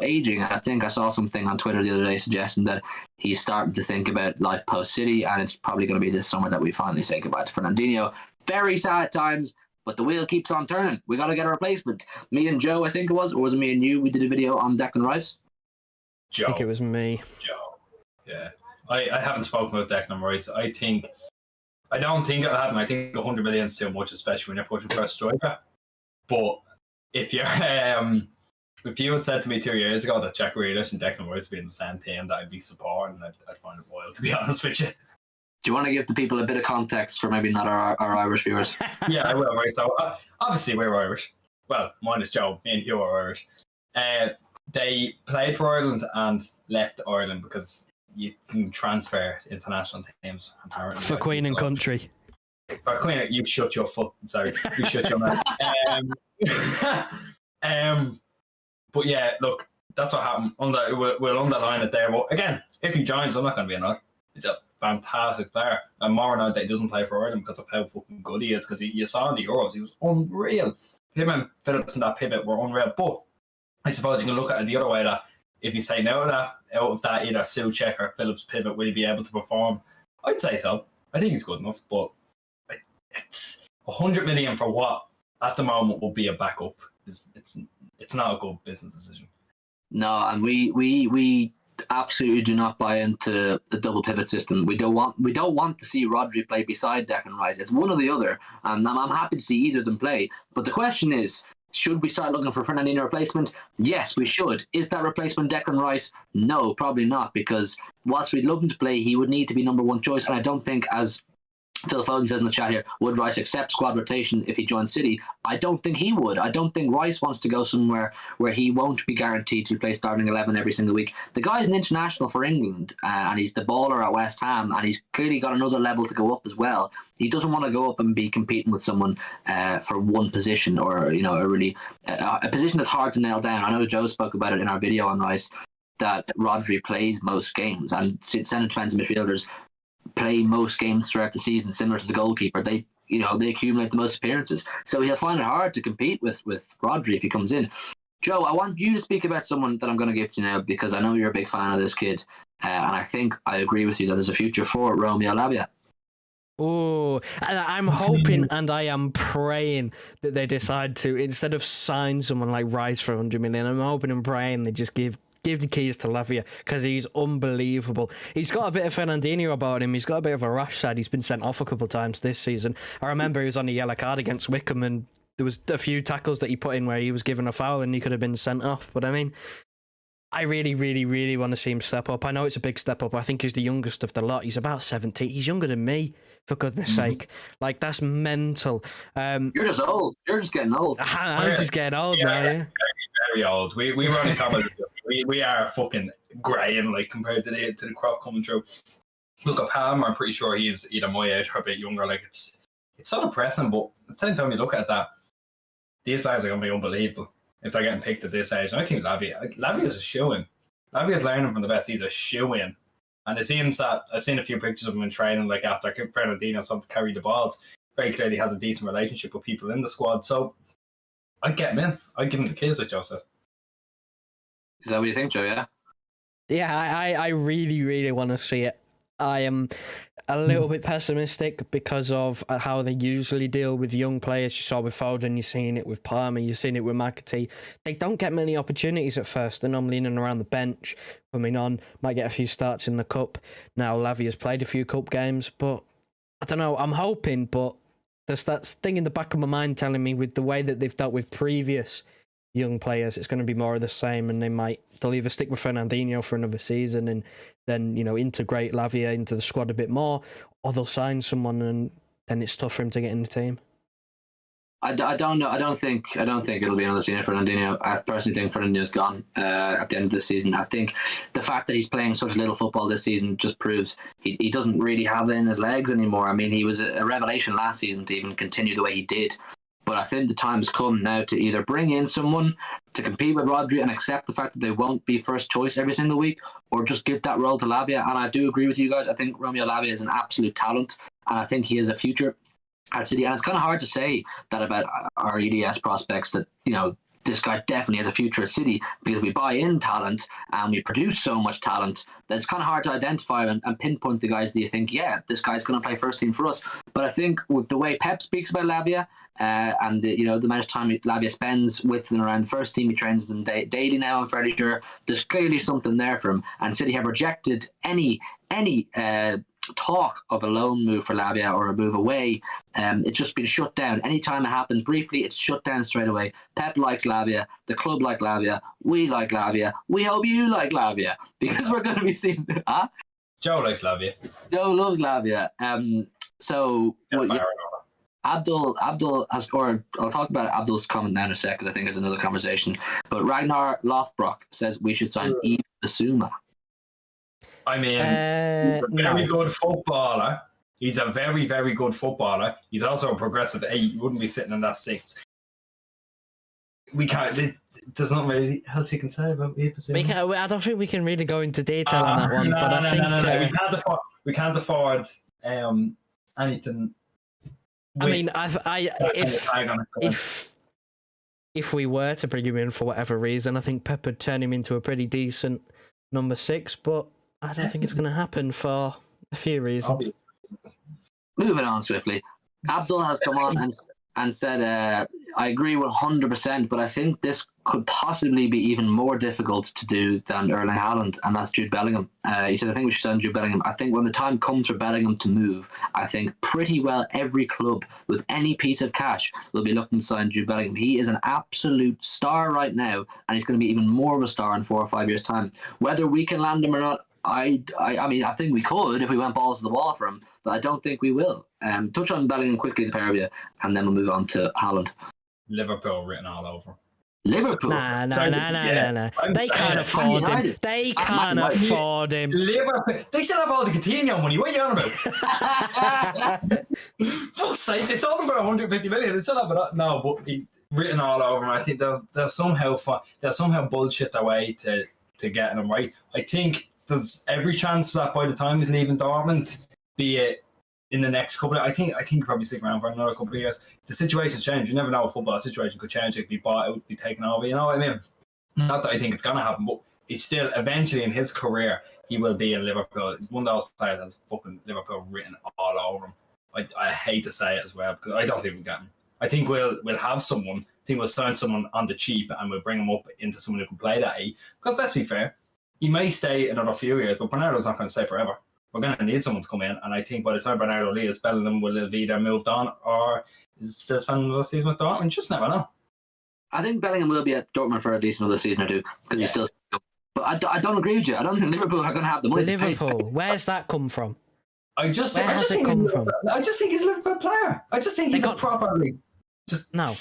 aging. I think I saw something on Twitter the other day suggesting that he's starting to think about life post City, and it's probably going to be this summer that we finally say goodbye to Fernandinho. Very sad times, but the wheel keeps on turning. We got to get a replacement. Me and Joe, I think it was, or was it me and you? We did a video on Declan Rice. Joe. I think it was me. Joe. Yeah. I haven't spoken about Declan Rice. I don't think it'll happen. I think 100 million is too much, especially when you're pushing for a striker. But if you're if you had said to me 2 years ago that Jack Grealish and Declan Rice would be in the same team, that I'd be supporting. I'd find it wild, to be honest with you. Do you want to give the people a bit of context for maybe not our Irish viewers? Yeah, I will. Right. So obviously we're Irish. Well, minus Joe, me and Hugh are Irish. They played for Ireland and left Ireland because you can transfer to international teams. Apparently, For Queen and country. For Queen, you shut your foot. Sorry, you shut your mouth. But yeah, look, that's what happened. We'll underline it there. But again, if he joins, I'm not going to be annoyed. He's a fantastic player. I'm more annoyed that he doesn't play for Ireland because of how fucking good he is. Because you saw in the Euros, he was unreal. Him and Phillips and that pivot were unreal. But I suppose you can look at it the other way, that if you say no out of that either Souček or Phillips pivot, will he be able to perform? I'd say so. I think he's good enough, but it's 100 million for what at the moment will be a backup. It's not a good business decision. No, and we absolutely do not buy into the double pivot system. We don't want to see Rodri play beside Declan Rice. It's one or the other, and I'm happy to see either of them play. But the question is, should we start looking for Fernandinho replacement? Yes, we should. Is that replacement Declan Rice? No, probably not, because whilst we'd love him to play, he would need to be number one choice, and I don't think, as Phil Foden says in the chat here, would Rice accept squad rotation if he joins City? I don't think he would. I don't think Rice wants to go somewhere where he won't be guaranteed to play starting 11 every single week. The guy's an international for England, and he's the baller at West Ham, and he's clearly got another level to go up as well. He doesn't want to go up and be competing with someone for one position, or a position that's hard to nail down. I know Joe spoke about it in our video on Rice, that Rodri plays most games, and centre defensive midfielders play most games throughout the season, similar to the goalkeeper. They accumulate the most appearances, so he'll find it hard to compete with Rodri if he comes in. Joe, I want you to speak about someone that I'm going to give to you now, because I know you're a big fan of this kid, and I think I agree with you that there's a future for Romeo Lavia. Oh, I'm hoping and I am praying that they decide to, instead of sign someone like Rice for 100 million, I'm hoping and praying they just give the keys to Lavia, because he's unbelievable. He's got a bit of Fernandinho about him. He's got a bit of a rash side. He's been sent off a couple of times this season. I remember he was on a yellow card against Wickham, and there was a few tackles that he put in where he was given a foul and he could have been sent off. But I mean, I really, really, really want to see him step up. I know it's a big step up. I think he's the youngest of the lot. He's about 17. He's younger than me, for goodness sake. Like, that's mental. You're just old. You're just getting old. I'm just getting old now, yeah. Very old. We were only talking we are fucking greying, like, compared to the crop coming through. Look at Palmer, I'm pretty sure he's either my age or a bit younger. Like, it's so depressing, but at the same time you look at that, these players are going to be unbelievable if they're getting picked at this age. And I think Lavia is a shoe-in. Lavia is learning from the best. He's a shoe-in. And it seems that I've seen a few pictures of him in training, like after Fernandinho something to carry the balls. Very clearly has a decent relationship with people in the squad. So I'd get him in. I'd give him the keys, like Joe said. Is that what you think, Joe? Yeah? Yeah, I really, really want to see it. I am a little bit pessimistic because of how they usually deal with young players. You saw with Foden, you're seeing it with Palmer, you're seeing it with McAtee. They don't get many opportunities at first. They're normally in and around the bench, coming on, might get a few starts in the cup. Now, Lavia's played a few cup games, but I don't know, I'm hoping, but there's that thing in the back of my mind telling me with the way that they've dealt with previous young players, it's going to be more of the same, and they'll either stick with Fernandinho for another season and then, integrate Lavia into the squad a bit more, or they'll sign someone and then it's tough for him to get in the team. I don't know. I don't think it'll be another season for Fernandinho. I personally think Fernandinho's gone at the end of the season. I think the fact that he's playing such little football this season just proves he doesn't really have it in his legs anymore. I mean, he was a revelation last season to even continue the way he did. But I think the time's come now to either bring in someone to compete with Rodri and accept the fact that they won't be first choice every single week, or just give that role to Lavia. And I do agree with you guys. I think Romeo Lavia is an absolute talent, and I think he has a future at City. And it's kind of hard to say that about our EDS prospects, that, this guy definitely has a future at City, because we buy in talent and we produce so much talent that it's kind of hard to identify and pinpoint the guys that you think, yeah, this guy's going to play first team for us. But I think with the way Pep speaks about Lavia, and the amount of time Lavia spends with and around the first team, he trains them daily now, I'm fairly sure there's clearly something there for him. And City have rejected any talk of a loan move for Lavia or a move away, it's just been shut down. Anytime it happens briefly, it's shut down straight away. Pep likes Lavia, the club like Lavia, we like Lavia, we hope you like Lavia, because we're going to be seeing... Joe likes Lavia. Joe loves Lavia. Abdul has scored. I'll talk about Abdul's comment now in a sec, because I think it's another conversation. But Ragnar Lothbrok says we should sign Yves Bissouma. I mean, he's a very good footballer. He's a very, very good footballer. He's also a progressive 8. You wouldn't be sitting in that 6. We can't. There's not really else you can say about Yves Bissouma. I don't think we can really go into detail on that one. We can't afford anything. I mean, if we were to bring him in for whatever reason, I think Pep would turn him into a pretty decent number 6, but I don't think it's going to happen for a few reasons. Moving on swiftly, Abdul has come on and said, I agree 100%, but I think this could possibly be even more difficult to do than Erling Haaland, and that's Jude Bellingham. He said, I think we should sign Jude Bellingham. I think when the time comes for Bellingham to move, I think pretty well every club with any piece of cash will be looking to sign Jude Bellingham. He is an absolute star right now, and he's going to be even more of a star in 4 or 5 years' time. Whether we can land him or not, I mean, I think we could if we went balls to the wall for him, but I don't think we will. Touch on Bellingham quickly, the pair of you, and then we'll move on to Haaland. Liverpool written all over. Liverpool? Nah. They can't afford him. They can't afford him. Liverpool. They still have all the Coutinho money. What are you on about? Fuck's sake, they sold him for 150 million. They still have it. No, but written all over him. I think they'll somehow bullshit their way to getting him right. I think there's every chance that by the time he's leaving Dortmund, be it in the next couple I think he'll probably stick around for another couple of years. The situation's changed. You never know, a football situation could change. It could be bought out, be taken over. You know what I mean? Not that I think it's going to happen, but it's still eventually in his career, he will be in Liverpool. He's one of those players that's fucking Liverpool written all over him. I hate to say it as well, because I don't think we'll get him. I think we'll have someone. I think we'll sign someone on the cheap and we'll bring him up into someone who can play that A. Because let's be fair, he may stay another few years, but Bernardo's not going to stay forever. We're going to need someone to come in, and I think by the time Bernardo leaves, Bellingham will have either moved on or is still spending another season with Dortmund. You just never know. I think Bellingham will be at Dortmund for at least another season or two, because he's still... But I don't agree with you. I don't think Liverpool are going to have the money to pay. Where's that come from? I just think he's a Liverpool player. I just think he's properly... No.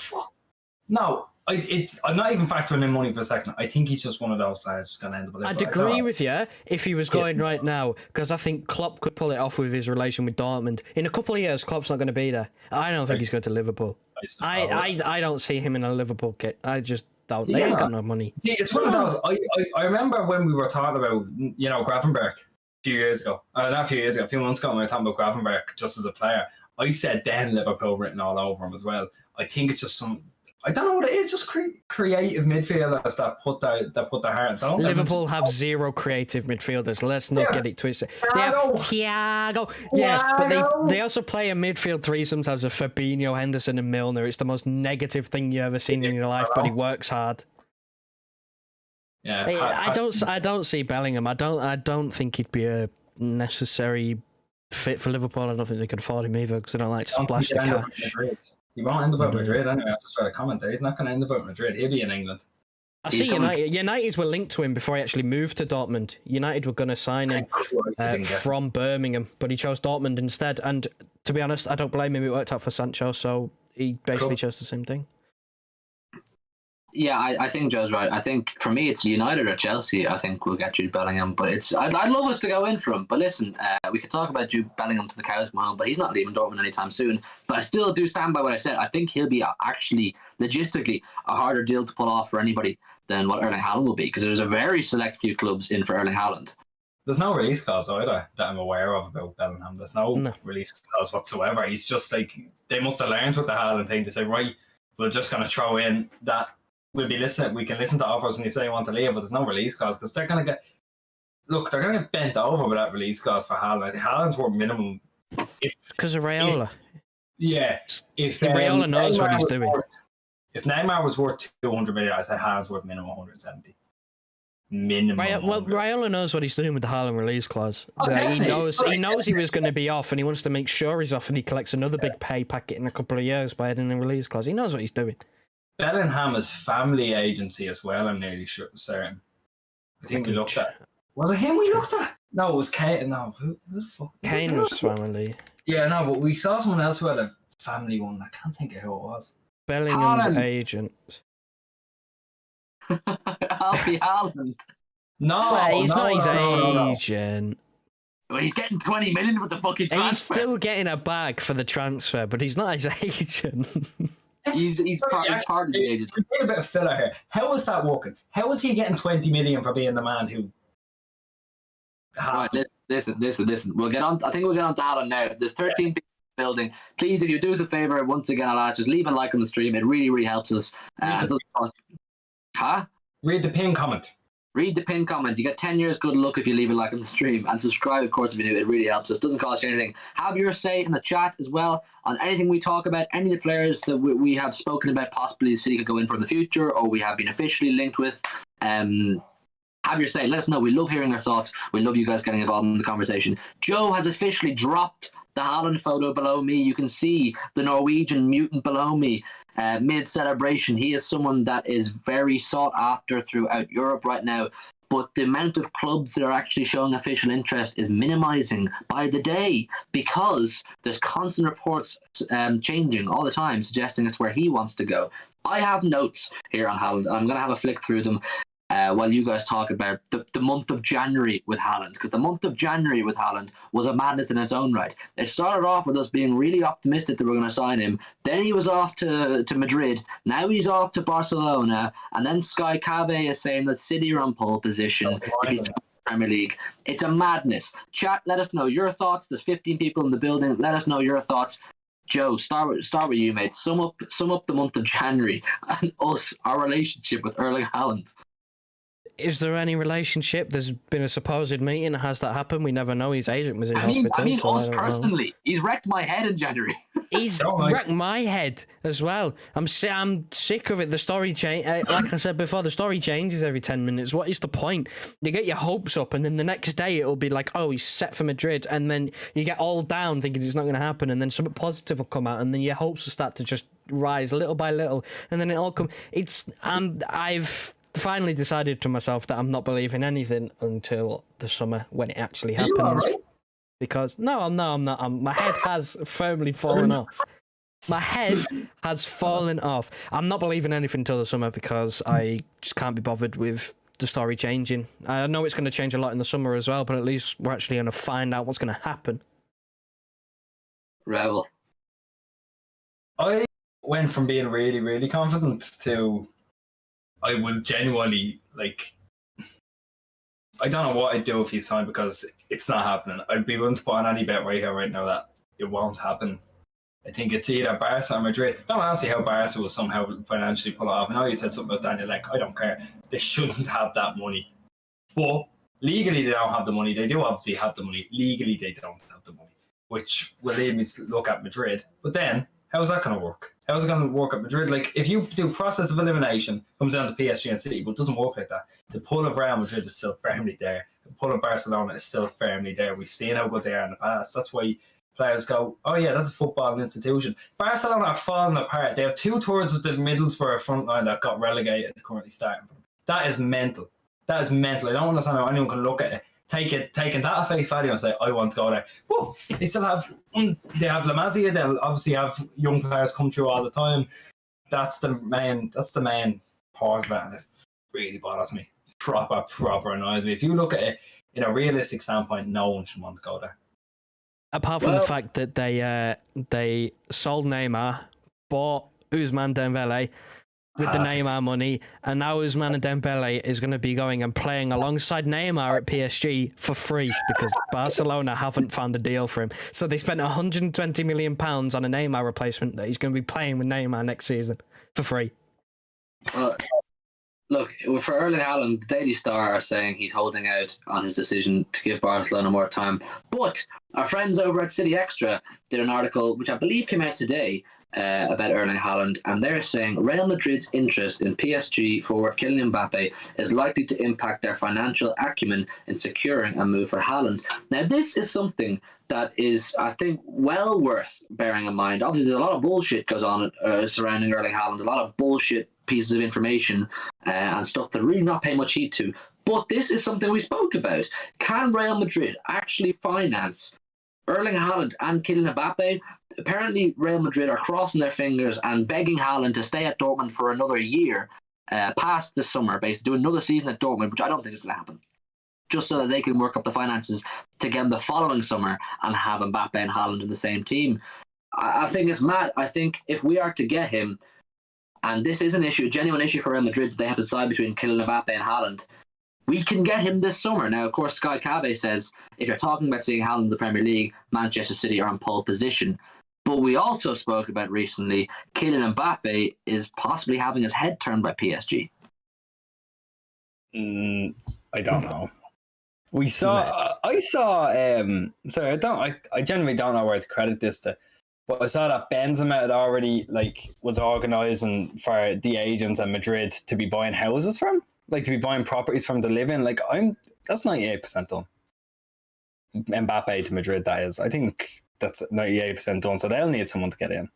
I'm not even factoring in money for a second. I think he's just one of those players who's going to end up. I'd agree with you if he was going right now, because I think Klopp could pull it off with his relation with Dortmund. In a couple of years, Klopp's not going to be there. I don't think he's going to Liverpool. I don't see him in a Liverpool kit. I just don't. They ain't got no money. See, it's one of those. I remember when we were talking about Gravenberch a few years ago. Not a few years ago, a few months ago, when we were talking about Gravenberch just as a player. I said then Liverpool written all over him as well. I think it's just some. I don't know what it is, just creative midfielders that put their heart and soul. Liverpool have zero creative midfielders. Let's not get it twisted. They have Thiago. Yeah, but they also play a midfield three sometimes of Fabinho, Henderson and Milner. It's the most negative thing you've ever seen in your life, but he works hard. Yeah, I don't see Bellingham. I don't think he'd be a necessary fit for Liverpool. I don't think they could afford him either, because they don't like to splash the cash. He won't end up at Madrid anyway. I just try to comment there. He's not going to end up at Madrid. He'll be in England. I see United were linked to him before he actually moved to Dortmund. United were going to sign him from Birmingham, but he chose Dortmund instead. And to be honest, I don't blame him. It worked out for Sancho, so he basically chose the same thing. Yeah, I think Joe's right. I think for me, it's United or Chelsea. I think we'll get Jude Bellingham, but I'd love us to go in for him. But listen, we could talk about Jude Bellingham to the cows come home, but he's not leaving Dortmund anytime soon. But I still do stand by what I said. I think he'll be actually logistically a harder deal to pull off for anybody than what Erling Haaland will be, because there's a very select few clubs in for Erling Haaland. There's no release clause either that I'm aware of about Bellingham. There's no release clause whatsoever. He's just like, they must have learned with the Haaland thing to say, right, we're just going to throw in that. We can listen to offers when you say you want to leave, but there's no release clause, because they're going to get bent over with that release clause for Haaland. Haaland's worth minimum. Because of Raiola. If Raiola knows what he's doing. If Neymar was worth 200 million, I'd say Haaland's worth minimum 170. minimum. Raiola knows what he's doing with the Haaland release clause. Oh, He definitely. knows he was going to be off, and he wants to make sure he's off, and he collects another big pay packet in a couple of years by adding a release clause. He knows what he's doing. Bellingham is family agency as well, I'm nearly certain. I think we looked at. Was it him we looked at? No, it was Kane. No, who the fuck? Kane was family. Yeah, no, but we saw someone else who had a family one. I can't think of who it was. Bellingham's Haaland. agent. Alfie Haaland. No, Well, he's not his no. agent. Well, he's getting 20 million with the fucking He's transfer. still getting a bag for the transfer, but he's not his agent. He's part of the agent. We need a bit of filler here. How is that working? How is he getting 20 million for being the man who? Right, listen. We'll get on. I think we'll get on to Haaland now. There's 13 people in the building. Please, if you do us a favor, once again, I'll ask, just leave a like on the stream. It really, really helps us. It doesn't cost. Huh? Read the pin comment. Read the pin comment. You get 10 years good luck if you leave a like on the stream, and subscribe, of course, if you do. It really helps us. Doesn't cost you anything. Have your say in the chat as well on anything we talk about, any of the players that we have spoken about possibly the City could go in for in the future, or we have been officially linked with. Have your say. Let us know. We love hearing your thoughts. We love you guys getting involved in the conversation. Joe has officially dropped the Haaland photo below me. You can see the Norwegian mutant below me mid-celebration. He is someone that is very sought after throughout Europe right now. But the amount of clubs that are actually showing official interest is minimizing by the day because there's constant reports changing all the time, suggesting it's where he wants to go. I have notes here on Haaland, and I'm going to have a flick through them while you guys talk about the month of January with Haaland, because the month of January with Haaland was a madness in its own right. It started off with us being really optimistic that we're going to sign him. Then he was off to Madrid. Now he's off to Barcelona. And then Sky Cave is saying that City are on pole position if he's in the Premier League. It's a madness. Chat, let us know your thoughts. There's 15 people in the building. Let us know your thoughts. Joe, start with you, mate. Sum up the month of January and our relationship with Erling Haaland. Is there any relationship? There's been a supposed meeting. Has that happened? We never know. His agent was in hospital. I mean, so us personally. He's wrecked my head in January. He's wrecked my head as well. I'm sick of it. The story change. Like I said before, the story changes every 10 minutes. What is the point? You get your hopes up, and then the next day it'll be like, oh, he's set for Madrid, and then you get all down thinking it's not going to happen, and then something positive will come out, and then your hopes will start to just rise little by little, and then it all come. I've finally decided to myself that I'm not believing anything until the summer when it actually happens. You all right? Because no, I'm not. My head has firmly fallen off. My head has fallen off. I'm not believing anything until the summer because I just can't be bothered with the story changing. I know it's going to change a lot in the summer as well, but at least we're actually going to find out what's going to happen. Rebel. I went from being really, really confident to I will genuinely, like, I don't know what I'd do if he signed because it's not happening. I'd be willing to put on any bet right here, right now, that it won't happen. I think it's either Barca or Madrid. I don't honestly how Barca will somehow financially pull it off. I know you said something about Daniel, like, I don't care. They shouldn't have that money. But legally, they don't have the money. They do obviously have the money. Legally, they don't have the money, which will lead me to look at Madrid. But then, how's that going to work? How's it going to work at Madrid? Like, if you do process of elimination, comes down to PSG and City, but it doesn't work like that. The pull of Real Madrid is still firmly there. The pull of Barcelona is still firmly there. We've seen how good they are in the past. That's why players go, oh yeah, that's a football institution. Barcelona are falling apart. They have 2/3 of the Middlesbrough front line that got relegated currently starting from. That is mental. That is mental. I don't understand how anyone can look at it, taking that at face value and say, I want to go there. Whoa, they still have, they have La Masia, they'll obviously have young players come through all the time. That's the main part of it, and it really bothers me. Proper annoys me. If you look at it in a realistic standpoint, no one should want to go there. Apart from the fact that they sold Neymar, bought Ousmane Dembele with the Neymar money, and now Ousmane Dembele is going to be going and playing alongside Neymar at PSG for free because Barcelona haven't found a deal for him. So they spent £120 million on a Neymar replacement that he's going to be playing with Neymar next season for free. Well, look, for Erling Haaland, the Daily Star are saying he's holding out on his decision to give Barcelona more time. But our friends over at City Extra did an article, which I believe came out today, about Erling Haaland, and they're saying Real Madrid's interest in PSG forward Kylian Mbappe is likely to impact their financial acumen in securing a move for Haaland. Now, this is something that is, I think, well worth bearing in mind. Obviously, there's a lot of bullshit goes on surrounding Erling Haaland, a lot of bullshit pieces of information and stuff that really not pay much heed to. But this is something we spoke about. Can Real Madrid actually finance Erling Haaland and Kylian Mbappe? Apparently, Real Madrid are crossing their fingers and begging Haaland to stay at Dortmund for another year past the summer, basically do another season at Dortmund, which I don't think is going to happen, just so that they can work up the finances to get him the following summer and have Mbappe and Haaland in the same team. I think it's mad. I think if we are to get him, and this is an issue, a genuine issue for Real Madrid, that they have to decide between Kylian Mbappe and Haaland, we can get him this summer. Now, of course, Sky Cave says if you're talking about seeing Haaland in the Premier League, Manchester City are in pole position. But we also spoke about recently, Kylian Mbappe is possibly having his head turned by PSG. I don't know. I genuinely don't know where to credit this to, but I saw that Benzema had already was organising for the agents at Madrid to be buying houses from, to be buying properties from to live in. That's 98% done. Mbappe to Madrid, that is. I think that's 98% done. So they'll need someone to get in.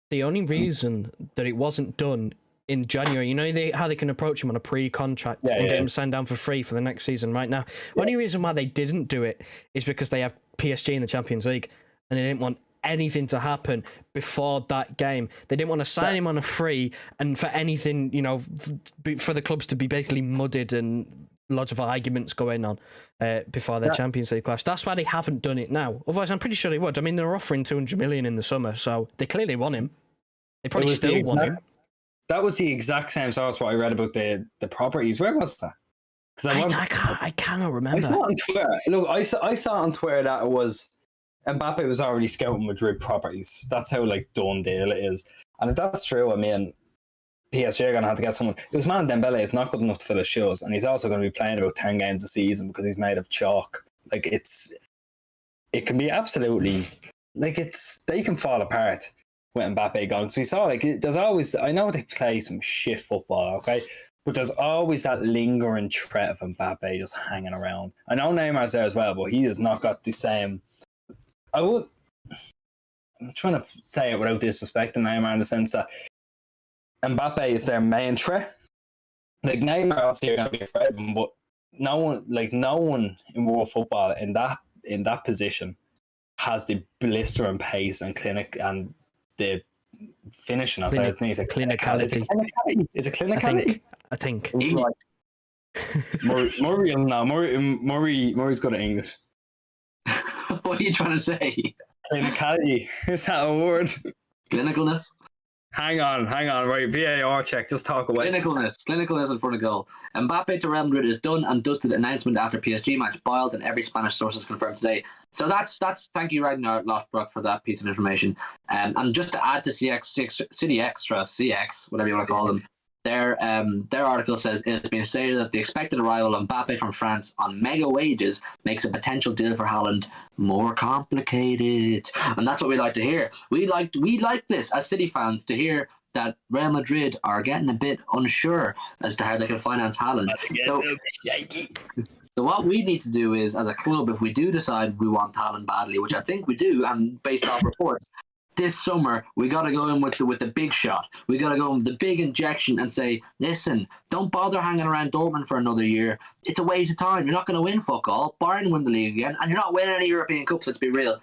The only reason that it wasn't done in January, how they can approach him on a pre-contract and get him signed down for free for the next season right now. The only reason why they didn't do it is because they have PSG in the Champions League and they didn't want anything to happen before that game. They didn't want to sign him on a free and for anything, for the clubs to be basically mudded and lots of arguments going on before their Champions League clash. That's why they haven't done it now. Otherwise, I'm pretty sure they would. I mean, they're offering 200 million in the summer, so they clearly want him. They probably still want him. That was the exact same source what I read about the properties. Where was that? I cannot remember. I saw it on Twitter. Look, I saw on Twitter that it was Mbappe was already scouting Madrid properties. That's how done deal it is. And if that's true, I mean, PSG are going to have to get someone. Ousmane Dembele is not good enough to fill his shoes, and he's also going to be playing about 10 games a season because he's made of chalk. It can be absolutely they can fall apart with Mbappe gone. So we saw there's always, I know they play some shit football, okay, but there's always that lingering threat of Mbappe just hanging around. I know Neymar's there as well, but he has not got the same. I'm trying to say it without disrespecting Neymar in the sense that Mbappe is their main threat. Neymar obviously are going to be afraid of him, but no one in world football in that position has the blistering pace and clinic and the finishing. I think it's a clinicality. Is it clinicality? I think. Murray's good at English. What are you trying to say? Clinicality. Is that a word? Clinicalness? Hang on. Right, VAR check. Just talk away. Clinicalness in front of goal. Mbappe to Real Madrid is done and dusted. Announcement after PSG match boiled, and every Spanish source is confirmed today. So that's. Thank you, Ragnar Lothbrok, for that piece of information. And just to add to City Extra, CX, whatever you want to call them, their article says it has been stated that the expected arrival of Mbappe from France on mega wages makes a potential deal for Haaland more complicated, and that's what we like to hear. We like this as City fans to hear that Real Madrid are getting a bit unsure as to how they can finance Haaland. So what we need to do is, as a club, if we do decide we want Haaland badly, which I think we do, and based off reports, this summer we got to go in with the big shot. We got to go in with the big injection and say, listen, don't bother hanging around Dortmund for another year. It's a waste of time. You're not going to win fuck all. Bayern win the league again, and you're not winning any European Cups. Let's be real.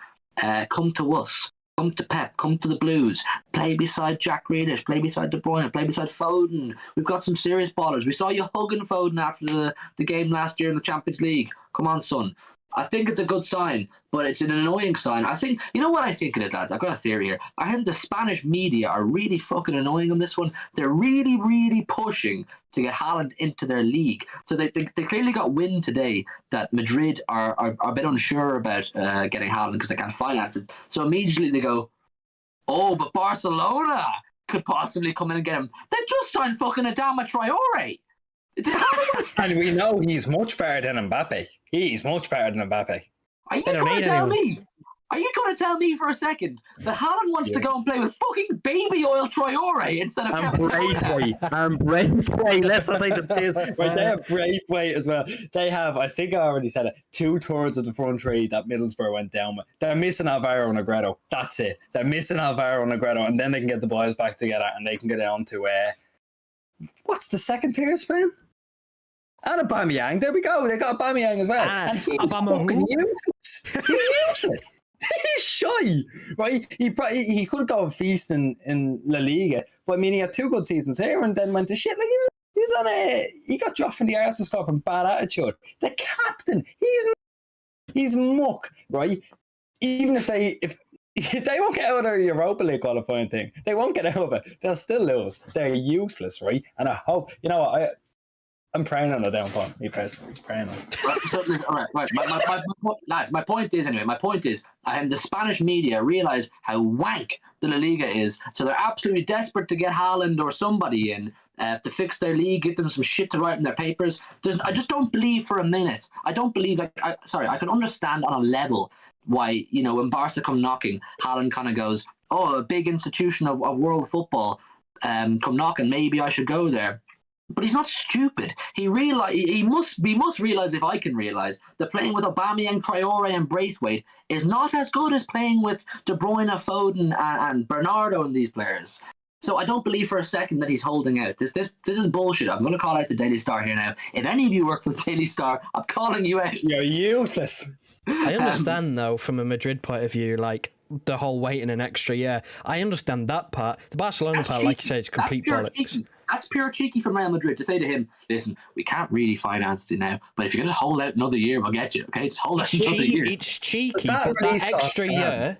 Come to us. Come to Pep. Come to the Blues. Play beside Jack Grealish. Play beside De Bruyne. Play beside Foden. We've got some serious ballers. We saw you hugging Foden after the game last year in the Champions League. Come on, son. I think it's a good sign, but it's an annoying sign. I think, you know what I think it is, lads? I've got a theory here. I think the Spanish media are really fucking annoying on this one. They're really, really pushing to get Haaland into their league. So they clearly got wind today that Madrid are a bit unsure about getting Haaland because they can't finance it. So immediately they go, oh, but Barcelona could possibly come in and get him. They've just signed fucking Adama Traore. And we know he's much better than Mbappe. He's much better than Mbappe. Are you trying to tell me? Are you trying to tell me for a second that Haaland wants to go and play with fucking baby oil Traore instead of and Braithwaite? Let's not take the piss. Right, they have Braithwaite as well. They have, I think I already said it, 2/3 of the front three that Middlesbrough went down with. They're missing Alvaro Negredo. That's it. They're missing Alvaro Negredo, and then they can get the boys back together and they can go down to what's the second tier, Spain? And Aubameyang. There we go. They got Aubameyang as well. And he's fucking useless. He's useless. He's shy, right? He could go and feast in La Liga, but I mean, he had 2 good seasons here and then went to shit. Like he got dropped from the Arsenal squad from bad attitude. The captain, he's muck, right? Even if they won't get out of their Europa League qualifying thing, they won't get out of it. They'll still lose. They're useless, right? And I hope I'm praying on the downfall. Me personally, praying on. All right. Lads, my point is, the Spanish media realise how wank the La Liga is, so they're absolutely desperate to get Haaland or somebody in to fix their league, give them some shit to write in their papers. I just don't believe for a minute. I don't believe. I can understand on a level why, when Barca come knocking, Haaland kind of goes, "Oh, a big institution of world football, come knocking. Maybe I should go there." But he's not stupid. He must realize, if I can realize, that playing with Aubameyang, Traore, and Braithwaite is not as good as playing with De Bruyne, Foden, and Bernardo and these players. So I don't believe for a second that he's holding out. This is bullshit. I'm going to call out the Daily Star here now. If any of you work for the Daily Star, I'm calling you out. You're useless. I understand though, from a Madrid point of view, like the whole waiting an extra year. I understand that part. The Barcelona part, like you said, is complete bollocks. Cheeky. That's pure cheeky from Real Madrid to say to him, "Listen, we can't really finance it now, but if you can just hold out another year, we'll get you. Okay, just hold out another year." It's cheeky, but that extra year.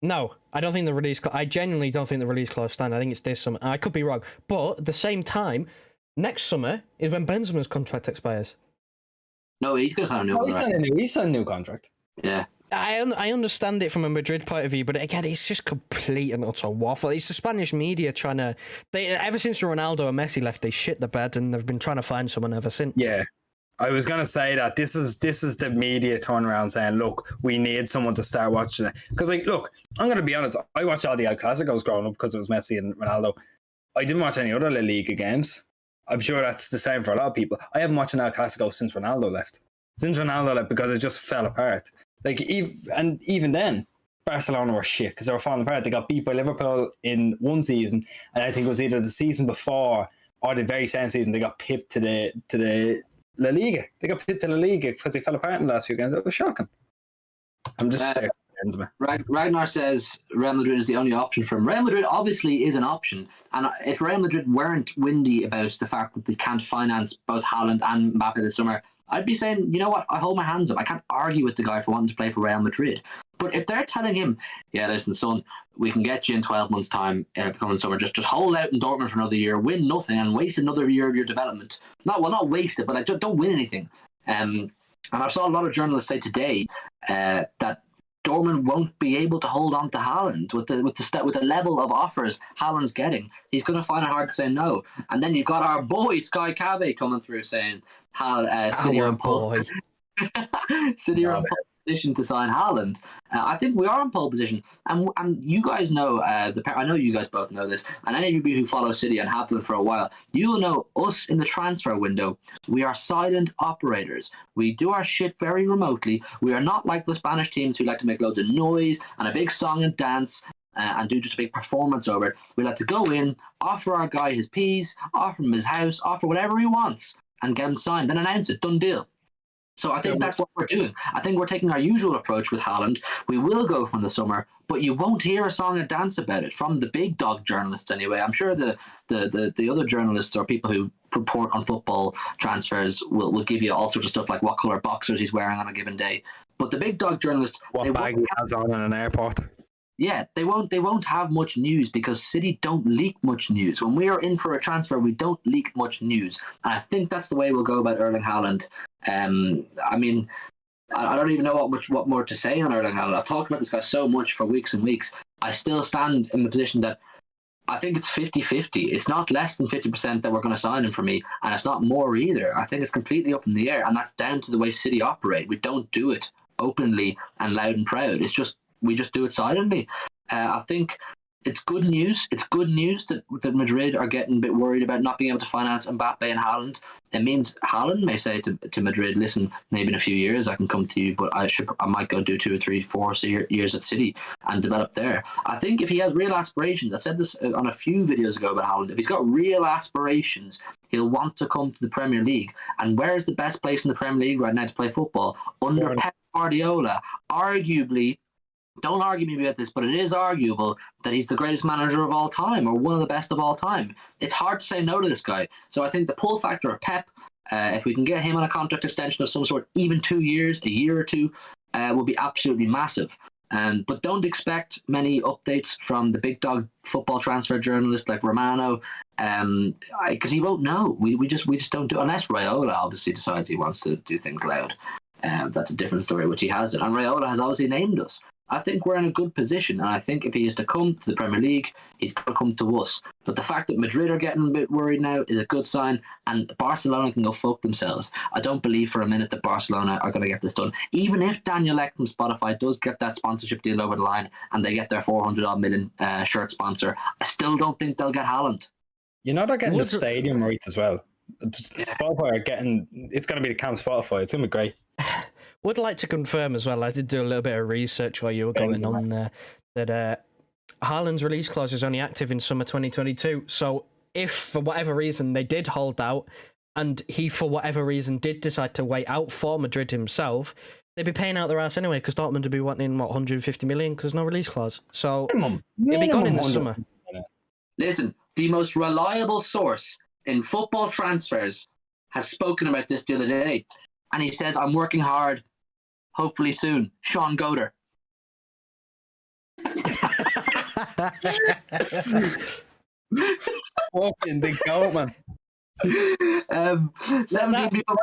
No, I don't think the release. I genuinely don't think the release clause stand. I think it's this summer. I could be wrong, but at the same time, next summer is when Benzema's contract expires. No, he's going to sign a new one. He's signed a new contract. Yeah. I understand it from a Madrid point of view, but again, it's just complete and utter waffle. It's the Spanish media trying to. Ever since Ronaldo and Messi left, they shit the bed, and they've been trying to find someone ever since. Yeah, I was gonna say that this is the media turnaround saying, "Look, we need someone to start watching it." Because, look, I'm gonna be honest. I watched all the El Clásicos growing up because it was Messi and Ronaldo. I didn't watch any other La Liga games. I'm sure that's the same for a lot of people. I haven't watched an El Clásico since Ronaldo left. Because it just fell apart. Even then, Barcelona were shit because they were falling apart. They got beat by Liverpool in one season, and I think it was either the season before or the very same season they got pipped to the La Liga. They got pipped to La Liga because they fell apart in the last few games. It was shocking. I'm just Ragnar says Real Madrid is the only option for him. Real Madrid obviously is an option, and if Real Madrid weren't windy about the fact that they can't finance both Haaland and Mbappe this summer, I'd be saying, you know what, I hold my hands up. I can't argue with the guy for wanting to play for Real Madrid. But if they're telling him, "Yeah, listen, son, we can get you in 12 months' time coming summer, just hold out in Dortmund for another year, win nothing, and waste another year of your development." Not waste it, but don't win anything. And I saw a lot of journalists say today that Dortmund won't be able to hold on to Haaland with the level of offers Haaland's getting. He's going to find it hard to say no. And then you've got our boy Sky Cave coming through saying, City are in pole position to sign Haaland. I think we are in pole position, and you guys know. I know you guys both know this, and any of you who follow City and have them for a while, you will know us in the transfer window. We are silent operators. We do our shit very remotely. We are not like the Spanish teams who like to make loads of noise and a big song and dance. And do just a big performance over it. We like to go in, offer our guy his peas, offer him his house, offer whatever he wants, and get him signed, then announce it, done deal. So I think that's what we're doing. I think we're taking our usual approach with Haaland. We will go from the summer, but you won't hear a song and dance about it from the big dog journalists anyway. I'm sure the other journalists or people who report on football transfers will give you all sorts of stuff like what colour boxers he's wearing on a given day. But the big dog journalists... What bag he has on in an airport. Yeah, they won't have much news because City don't leak much news. When we are in for a transfer, we don't leak much news. And I think that's the way we'll go about Erling Haaland. I mean, I don't even know what more to say on Erling Haaland. I've talked about this guy so much for weeks and weeks. I still stand in the position that I think it's 50-50. It's not less than 50% that we're going to sign him for me, and it's not more either. I think it's completely up in the air, and that's down to the way City operate. We don't do it openly and loud and proud. It's just we just do it silently. I think it's good news. It's good news that Madrid are getting a bit worried about not being able to finance Mbappe and Haaland. It means Haaland may say to Madrid, listen, maybe in a few years I can come to you, but I might go do 2 or 3, 4 years at City and develop there. I think if he has real aspirations, I said this on a few videos ago about Haaland, if he's got real aspirations, he'll want to come to the Premier League. And where is the best place in the Premier League right now to play football? Under Pep Guardiola. Arguably, don't argue me about this, but it is arguable that he's the greatest manager of all time or one of the best of all time. It's hard to say no to this guy. So I think the pull factor of Pep, if we can get him on a contract extension of some sort, even 2 years, a year or two, will be absolutely massive. But don't expect many updates from the big dog football transfer journalist like Romano, because he won't know. We just don't do, unless Raiola obviously decides he wants to do things loud. That's a different story, which he hasn't. And Raiola has obviously named us. I think we're in a good position, and I think if he is to come to the Premier League, he's going to come to us. But the fact that Madrid are getting a bit worried now is a good sign, and Barcelona can go fuck themselves. I don't believe for a minute that Barcelona are going to get this done. Even if Daniel Ek from Spotify does get that sponsorship deal over the line and they get their 400 million shirt sponsor, I still don't think they'll get Haaland. You know they're getting the stadium rights as well. Spotify are getting, it's going to be the Camp Spotify. It's going to be great. Would like to confirm as well, I did do a little bit of research while you were going on there, that Haaland's release clause is only active in summer 2022. So if for whatever reason they did hold out and he for whatever reason did decide to wait out for Madrid himself, they'd be paying out their ass anyway because Dortmund would be wanting, 150 million because there's no release clause. So it'd be gone in the summer. Listen, the most reliable source in football transfers has spoken about this the other day. And he says, I'm working hard. Hopefully soon. Sean Goder. Fucking the goat, man. 17 people.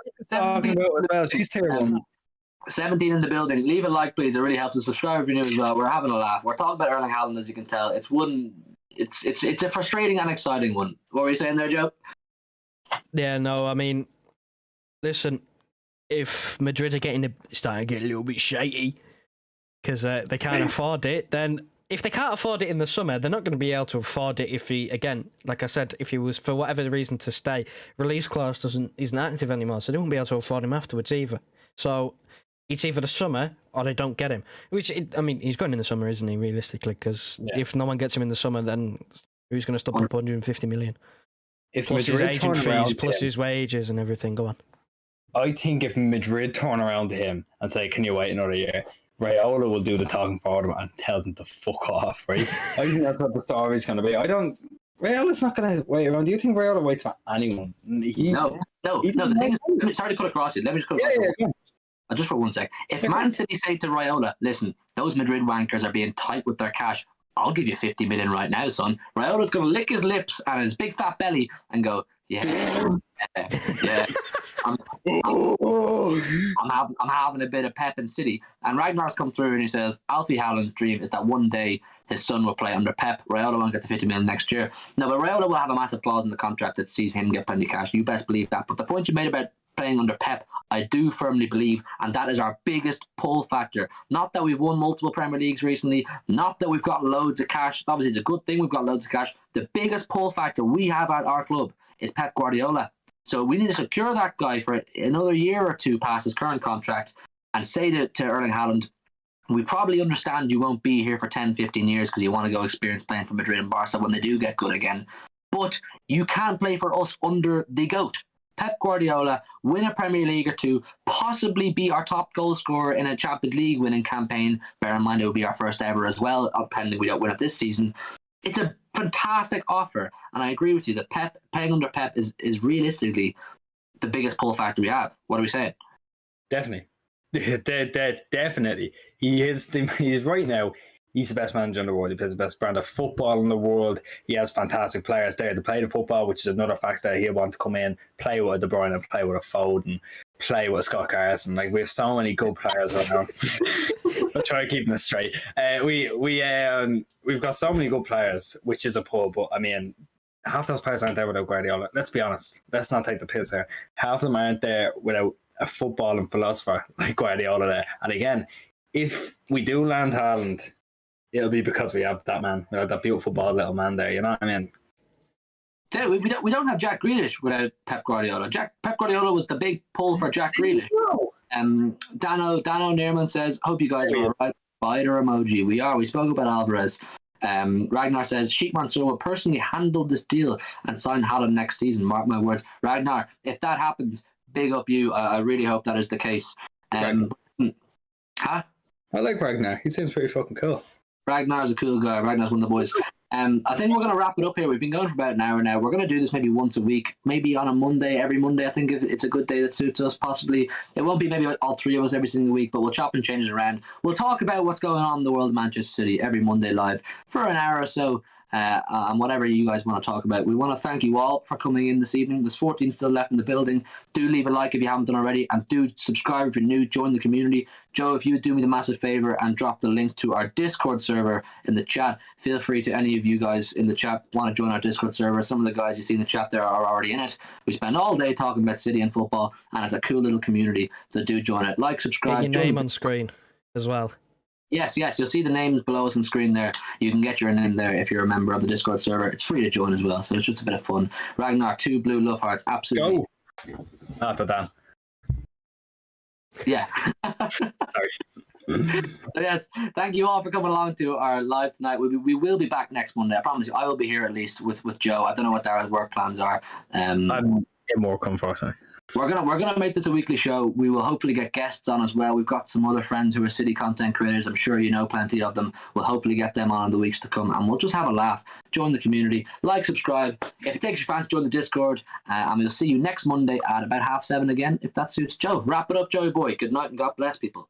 17 in the building. Leave a like, please. It really helps us. Subscribe if you're new as well. We're having a laugh. We're talking about Erling Haaland, as you can tell. It's a frustrating and exciting one. What were you saying there, Joe? Yeah, no, I mean, listen, if Madrid are starting to get a little bit shady because they can't afford it, then if they can't afford it in the summer, they're not going to be able to afford it if he, again, like I said, if he was for whatever reason to stay, release clause isn't active anymore, so they won't be able to afford him afterwards either. So it's either the summer or they don't get him. Which, he's going in the summer, isn't he, realistically? Because if no one gets him in the summer, then who's going to stop him 150 million? If plus Madrid his agent turn fees, plus him, his wages and everything. Go on. I think if Madrid turn around to him and say, can you wait another year? Raiola will do the talking for them and tell them to fuck off, right? I think that's what the story's going to be. Raiola's not going to wait around. Do you think Raiola waits for anyone? No. The thing is, sorry to cut across you. Let me just cut across you. Just for 1 sec. If Man City say to Raiola, listen, those Madrid wankers are being tight with their cash, I'll give you 50 million right now, son. Raiola's going to lick his lips and his big fat belly and go, yeah. I'm having a bit of pep in City. And Ragnar's come through and he says, Alfie Haaland's dream is that one day his son will play under Pep. Raiola won't get the 50 million next year. No, but Raiola will have a massive clause in the contract that sees him get plenty of cash. You best believe that. But the point you made about playing under Pep, I do firmly believe, and that is our biggest pull factor. Not that we've won multiple Premier Leagues recently, not that we've got loads of cash. Obviously, it's a good thing we've got loads of cash. The biggest pull factor we have at our club is Pep Guardiola. So we need to secure that guy for another year or two past his current contract and say to Erling Haaland, we probably understand you won't be here for 10, 15 years because you want to go experience playing for Madrid and Barca when they do get good again. But you can play for us under the GOAT. Pep Guardiola, win a Premier League or two, possibly be our top goal scorer in a Champions League winning campaign. Bear in mind, it will be our first ever as well, pending we don't win it this season. It's a fantastic offer, and I agree with you that Pep, playing under Pep is realistically the biggest pull factor we have. What are we saying? Definitely. Definitely. He is right now. He's the best manager in the world. He plays the best brand of football in the world. He has fantastic players there to play the football, which is another factor. He'll want to come in, play with a De Bruyne, play with a Foden, play with Scott Carson. Like, we have so many good players right now. I'll try to keep them straight. We've got so many good players, which is a pull. But I mean, half those players aren't there without Guardiola. Let's be honest. Let's not take the piss there. Half of them aren't there without a footballing philosopher like Guardiola there. And again, if we do land Haaland, it'll be because we have that man, that beautiful bald little man there. You know what I mean? Dude, we don't have Jack Grealish without Pep Guardiola. Pep Guardiola was the big pull for Jack Grealish. Dano Neerman says, hope you guys are all right. Spider emoji. We are. We spoke about Alvarez. Ragnar says, Sheikh Mansour will personally handle this deal and sign Haaland next season. Mark my words. Ragnar, if that happens, big up you. I really hope that is the case. Huh? I like Ragnar. He seems pretty fucking cool. Ragnar's a cool guy. Ragnar's one of the boys. I think we're going to wrap it up here. We've been going for about an hour now. We're going to do this maybe once a week, maybe on a Monday, every Monday. I think if it's a good day that suits us, possibly. It won't be maybe all three of us every single week, but we'll chop and change it around. We'll talk about what's going on in the world of Manchester City every Monday live for an hour or so. And whatever you guys want to talk about. We want to thank you all for coming in this evening. There's 14 still left in the building. Do leave a like if you haven't done already, and do subscribe if you're new. Join the community. Joe, if you would do me the massive favor and drop the link to our Discord server in the chat, feel free to any of you guys in the chat want to join our Discord server. Some of the guys you see in the chat there are already in it. We spend all day talking about City and football, and it's a cool little community, so do join it. Like, subscribe. Get your name on screen as well. Yes, you'll see the names below us on screen there. You can get your name there if you're a member of the Discord server. It's free to join as well, so it's just a bit of fun. Ragnar, 2 blue love hearts, absolutely. Go! After Dan. Yeah. Sorry. Yes, thank you all for coming along to our live tonight. We will be back next Monday. I promise you, I will be here at least with Joe. I don't know what Daryl's work plans are. I'm in more unfortunately. We're gonna make this a weekly show. We will hopefully get guests on as well. We've got some other friends who are City content creators. I'm sure you know plenty of them. We'll hopefully get them on in the weeks to come, and we'll just have a laugh. Join the community, like, subscribe. If it takes your fancy, join the Discord, and we'll see you next Monday at about 7:30 again, if that suits. Joe, wrap it up, Joey boy. Good night and God bless people.